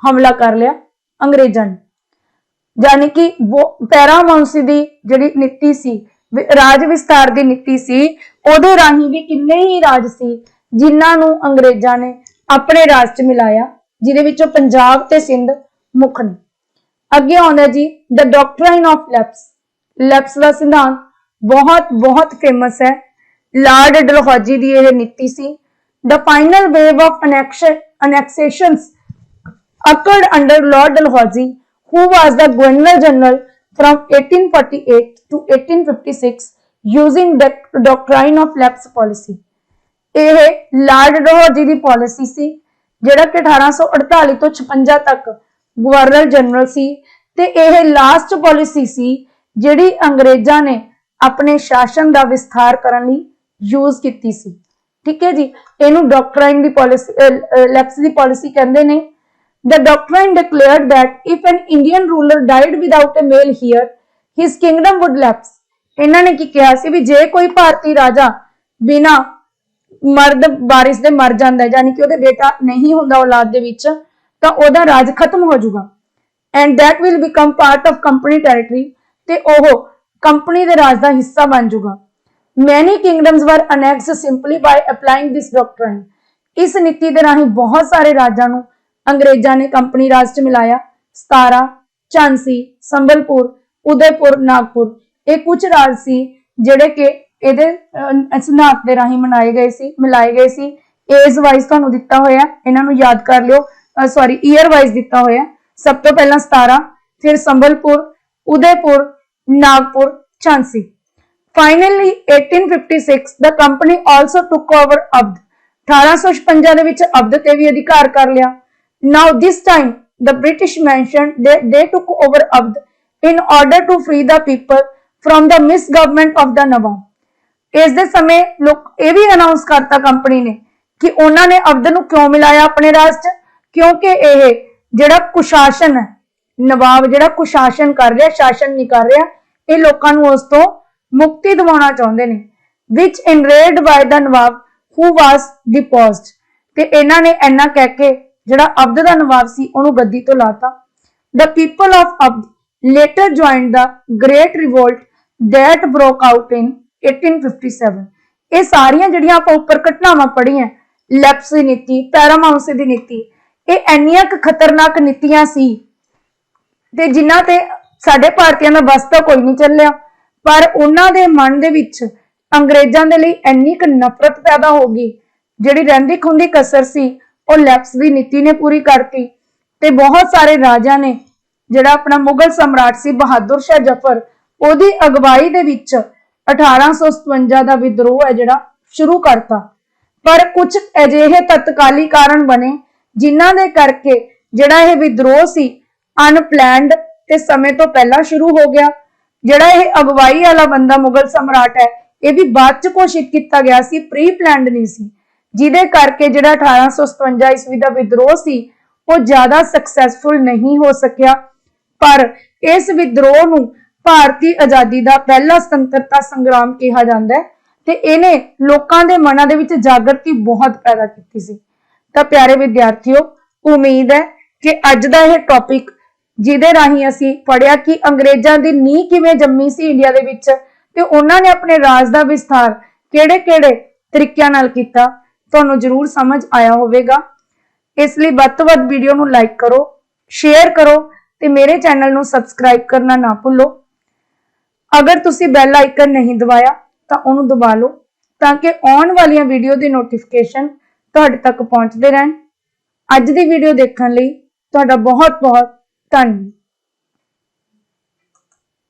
ਹਮਲਾ ਕਰ ਲਿਆ ਅੰਗਰੇਜ਼ਾਂ ਨੇ। ਯਾਨੀ ਕਿ ਪੈਰਾਮਾਉਂਸੀ ਦੀ ਜਿਹੜੀ ਨੀਤੀ ਸੀ, ਰਾਜ ਵਿਸਤਾਰ ਦੀ ਨੀਤੀ ਸੀ, ਉਹਦੇ ਰਾਹੀਂ ਵੀ ਕਿੰਨੇ ਹੀ ਰਾਜ ਸੀ ਜਿਨ੍ਹਾਂ ਨੂੰ ਅੰਗਰੇਜ਼ਾਂ ਨੇ ਆਪਣੇ ਰਾਜ 'ਚ ਮਿਲਾਇਆ, ਜਿਹਦੇ ਵਿੱਚੋਂ ਪੰਜਾਬ ਤੇ ਸਿੰਧ ਮੁੱਖ ਨੇ। ਅੱਗੇ ਆਉਂਦਾ ਜੀ ਦ ਡਾਕਟਰਾਈਨ ਆਫ ਲੈਪਸ। ਲੈਪਸ ਦਾ ਸਿਧਾਂਤ ਬਹੁਤ ਫੇਮਸ ਹੈ। ਲਾਰਡ ਡਲਹੌਜੀ ਦੀ ਇਹ ਨੀਤੀ ਸੀ। The final wave of annexations occurred under Lord Dalhousie, who was the Governor General from 1848 to 1856 using the doctrine of lapse policy। ਇਹ ਲਾਰਡ ਡੋਹਰ ਜੀ ਦੀ ਪਾਲਿਸੀ ਸੀ ਜਿਹੜਾ ਕਿ 1848 ਤੋਂ 56 ਤੱਕ ਗਵਰਨਰ ਜਨਰਲ ਸੀ ਤੇ ਇਹ ਲਾਸਟ ਪਾਲਿਸੀ ਸੀ ਜਿਹੜੀ ਅੰਗਰੇਜ਼ਾਂ ਨੇ ਆਪਣੇ ਸ਼ਾਸਨ ਦਾ ਵਿਸਥਾਰ ਕਰਨ ਲਈ ਯੂਜ਼ ਕੀਤੀ ਸੀ। ਠੀਕ ਹੈ ਜੀ, ਇਹਨੂੰ ਡਾਕਟਰਾਈਨ ਦੀ ਪਾਲਿਸੀ ਲੈਪਸ ਦੀ ਪਾਲਿਸੀ ਕਹਿੰਦੇ ਨੇ। The doctrine declared that if an Indian ruler died without a male heir, his kingdom would lapse। ਇਹਨਾਂ ਨੇ ਕੀ ਕਿਹਾ ਸੀ ਵੀ ਜੇ ਕੋਈ ਭਾਰਤੀ ਰਾਜਾ ਬਿਨਾ ਮਰਦ ਵਾਰਿਸ ਦੇ ਮਰ ਜਾਂਦਾ ਹੈ, ਯਾਨੀ ਕਿ ਉਹਦੇ ਬੇਟਾ ਨਹੀਂ ਹੁੰਦਾ ਔਲਾਦ ਦੇ ਵਿੱਚ, ਤਾਂ ਉਹਦਾ ਰਾਜ ਖਤਮ ਹੋ ਜਾਊਗਾ and that will become part of company territory ਤੇ ਉਹ ਕੰਪਨੀ ਦੇ ਰਾਜ ਦਾ ਹਿੱਸਾ ਬਣ ਜਾਊਗਾ। Many kingdoms were annexed simply by applying this doctrine। ਇਸ ਨੀਤੀ ਦੇ ਰਾਹੀਂ ਬਹੁਤ ਸਾਰੇ ਰਾਜਾਂ ਨੂੰ ਅੰਗਰੇਜ਼ਾਂ ਨੇ ਕੰਪਨੀ ਰਾਜ ਚ ਮਿਲਾਇਆ। 17 ਝਾਂਸੀ, ਸੰਬਲਪੁਰ, ਉਦयपुर, ਨਾਗਪੁਰ ਇਹ ਕੁਝ ਰਾਜ ਸੀ ਜਿਹੜੇ ਕਿ ਇਹਦੇ ਸਿਧਾਂਤ ਦੇ ਰਾਹੀਂ ਮਿਲਾਏ ਗਏ ਸੀ। ਏਜ ਵਾਈਜ਼ ਤੁਹਾਨੂੰ ਦਿੱਤਾ ਹੋਇਆ, ਇਹਨਾਂ ਨੂੰ ਯਾਦ ਕਰ ਲਿਓ। ਸੌਰੀ, ਈਅਰ ਵਾਈਜ਼ ਦਿੱਤਾ ਹੋਇਆ। ਸਭ ਤੋਂ ਪਹਿਲਾਂ 17, ਫਿਰ Sambalpur, ਉदयपुर, Nagpur, Jhansi. Finally, 1856 the company also took over Avd। 1856 ਦੇ ਵਿੱਚ ਅਵਧ ਤੇ ਵੀ ਅਧਿਕਾਰ ਕਰ ਲਿਆ। Now this time the British mentioned that they took over Avd in order to free the people from the misgovernment of the Nawab। ਇਸ ਦੇ ਸਮੇਂ ਲੋਕ ਇਹ ਵੀ ਅਨਾਉਂਸ ਕਰਤਾ ਕੰਪਨੀ ਨੇ ਕਿ ਉਹਨਾਂ ਨੇ ਅਵਧ ਨੂੰ ਕਿਉਂ ਮਿਲਾਇਆ ਆਪਣੇ ਰਾਜ 'ਚ, ਕਿਉਂਕਿ ਇਹ ਜਿਹੜਾ ਕੁਸ਼ਾਸਨ ਹੈ, ਨਵਾਬ ਜਿਹੜਾ ਕੁਸ਼ਾਸਨ ਕਰ ਰਿਹਾ, ਸ਼ਾਸਨ ਨਹੀਂ ਕਰ ਰਿਹਾ, ਇਹ ਲੋਕਾਂ ਨੂੰ ਉਸ ਤੋਂ ਮੁਕਤੀ ਦਿਵਾਉਣਾ ਚਾਹੁੰਦੇ ਨੇ। which enraged by the Nawab who was deposed। ਤੇ ਇਹਨਾਂ ਨੇ ਇੰਨਾ ਕਹਿ ਕੇ ਜਿਹੜਾ ਅਵਧ ਦਾ ਨਵਾਬ ਸੀ ਉਹਨੂੰ ਗੱਦੀ ਤੋਂ ਲਾਤਾ। the people of Avd later joined the great revolt that broke out in 1857। ਇਹ ਸਾਰੀਆਂ ਜਿਹੜੀਆਂ ਆਪਾਂ ਉੱਪਰ ਘਟਨਾਵਾਂ ਪੜ੍ਹੀਆਂ, ਲੈਪਸ ਦੀ ਨੀਤੀ, ਪੈਰਾਮਾਉਂਸ ਦੀ ਨੀਤੀ, ਇਹ ਇੰਨੀਆਂ ਕੁ ਖਤਰਨਾਕ ਨੀਤੀਆਂ ਸੀ ਤੇ ਜਿਨ੍ਹਾਂ ਤੇ ਸਾਡੇ ਭਾਰਤੀਆਂ ਦਾ ਬਸ ਤਾਂ ਕੋਈ ਨਹੀਂ ਚੱਲਿਆ, ਪਰ ਉਹਨਾਂ ਦੇ ਮਨ ਦੇ ਵਿੱਚ ਅੰਗਰੇਜ਼ਾਂ ਦੇ ਲਈ ਇੰਨੀ ਕੁ ਨਫ਼ਰਤ ਪੈਦਾ ਹੋ ਗਈ, ਜਿਹੜੀ ਰਹਿੰਦੀ ਖੁੰਦੀ ਕਸਰ ਸੀ ਉਹ ਲੈਪਸ ਦੀ ਨੀਤੀ ਨੇ ਪੂਰੀ ਕਰਤੀ। ਤੇ ਬਹੁਤ ਸਾਰੇ ਰਾਜਿਆਂ ਨੇ ਜਿਹੜਾ ਆਪਣਾ ਮੁਗਲ ਸਮਰਾਟ ਸੀ ਬਹਾਦਰ ਸ਼ਾਹ ਜ਼ਫਰ, ਉਹਦੀ ਅਗਵਾਈ ਦੇ ਵਿੱਚ 1857 ਦਾ ਵਿਦਰੋਹ ਹੈ ਜਿਹੜਾ ਸ਼ੁਰੂ ਕਰਤਾ। ਪਰ ਕੁਝ ਅਜਿਹੇ ਤਤਕਾਲੀ ਕਾਰਨ ਬਣੇ ਜਿਨ੍ਹਾਂ ਦੇ ਕਰਕੇ ਜਿਹੜਾ ਇਹ ਵਿਦਰੋਹ ਸੀ ਅਨਪਲੈਨਡ ਤੇ ਸਮੇਂ ਤੋਂ ਪਹਿਲਾਂ ਸ਼ੁਰੂ ਹੋ ਗਿਆ। ਜਿਹੜਾ ਇਹ ਅਗਵਾਈ ਵਾਲਾ ਬੰਦਾ ਮੁਗਲ ਸਮਰਾਟ ਹੈ, ਇਹ ਵੀ ਬਾਅਦ ਚ ਘੋਸ਼ਿਤ ਕੀਤਾ ਗਿਆ ਸੀ, ਪ੍ਰੀ ਪਲਾਨਡ ਨਹੀਂ ਸੀ, ਜਿਹਦੇ ਕਰਕੇ ਜਿਹੜਾ 1857 ਈਸਵੀ ਦਾ ਵਿਦਰੋਹ ਸੀ ਉਹ ਜ਼ਿਆਦਾ ਸਕਸੈਸਫੁਲ ਨਹੀਂ ਹੋ ਸਕਿਆ। ਪਰ ਇਸ ਵਿਦਰੋਹ ਨੂੰ ਭਾਰਤੀ ਆਜ਼ਾਦੀ ਦਾ ਪਹਿਲਾ ਸੁਤੰਤਰਤਾ ਸੰਗਰਾਮ ਕਿਹਾ ਜਾਂਦਾ ਹੈ ਤੇ ਇਹਨੇ ਲੋਕਾਂ ਦੇ ਮਨਾਂ ਦੇ ਵਿੱਚ ਜਾਗਰਤੀ ਬਹੁਤ ਪੈਦਾ ਕੀਤੀ ਸੀ। ਤਾਂ ਪਿਆਰੇ ਵਿਦਿਆਰਥੀਓ, ਉਮੀਦ ਹੈ ਕਿ ਅੱਜ ਦਾ ਇਹ ਟੌਪਿਕ ਜਿਹਦੇ ਰਾਹੀਂ ਅਸੀਂ ਪੜ੍ਹਿਆ ਕਿ ਅੰਗਰੇਜ਼ਾਂ ਦੀ ਨੀਂਹ ਕਿਵੇਂ ਜੰਮੀ ਸੀ ਇੰਡੀਆ ਦੇ ਵਿੱਚ ਤੇ ਉਹਨਾਂ ਨੇ ਆਪਣੇ ਰਾਜ ਦਾ ਵਿਸਥਾਰ ਕਿਹੜੇ-ਕਿਹੜੇ ਤਰੀਕਿਆਂ ਨਾਲ ਕੀਤਾ, ਤੁਹਾਨੂੰ ਜ਼ਰੂਰ ਸਮਝ ਆਇਆ ਹੋਵੇਗਾ। ਇਸ ਲਈ ਵੱਧ ਤੋਂ ਵੱਧ ਵੀਡੀਓ ਨੂੰ ਲਾਈਕ ਕਰੋ, ਸ਼ੇਅਰ ਕਰੋ ਤੇ ਮੇਰੇ ਚੈਨਲ ਨੂੰ ਸਬਸਕ੍ਰਾਈਬ ਕਰਨਾ ਨਾ ਭੁੱਲੋ। ਅਗਰ ਤੁਸੀਂ ਬੈਲ ਆਈਕਨ ਨਹੀਂ ਦਬਾਇਆ ਤਾਂ ਉਹਨੂੰ ਦਬਾ ਲਓ ਤਾਂ ਕਿ ਆਉਣ ਵਾਲੀਆਂ ਵੀਡੀਓ ਦੀ ਨੋਟੀਫਿਕੇਸ਼ਨ ਤੁਹਾਡੇ ਤੱਕ ਪਹੁੰਚਦੇ ਰਹਿਣ। ਅੱਜ ਦੀ ਵੀਡੀਓ ਦੇਖਣ ਲਈ ਤੁਹਾਡਾ ਬਹੁਤ-ਬਹੁਤ ਧੰਨਵਾਦ।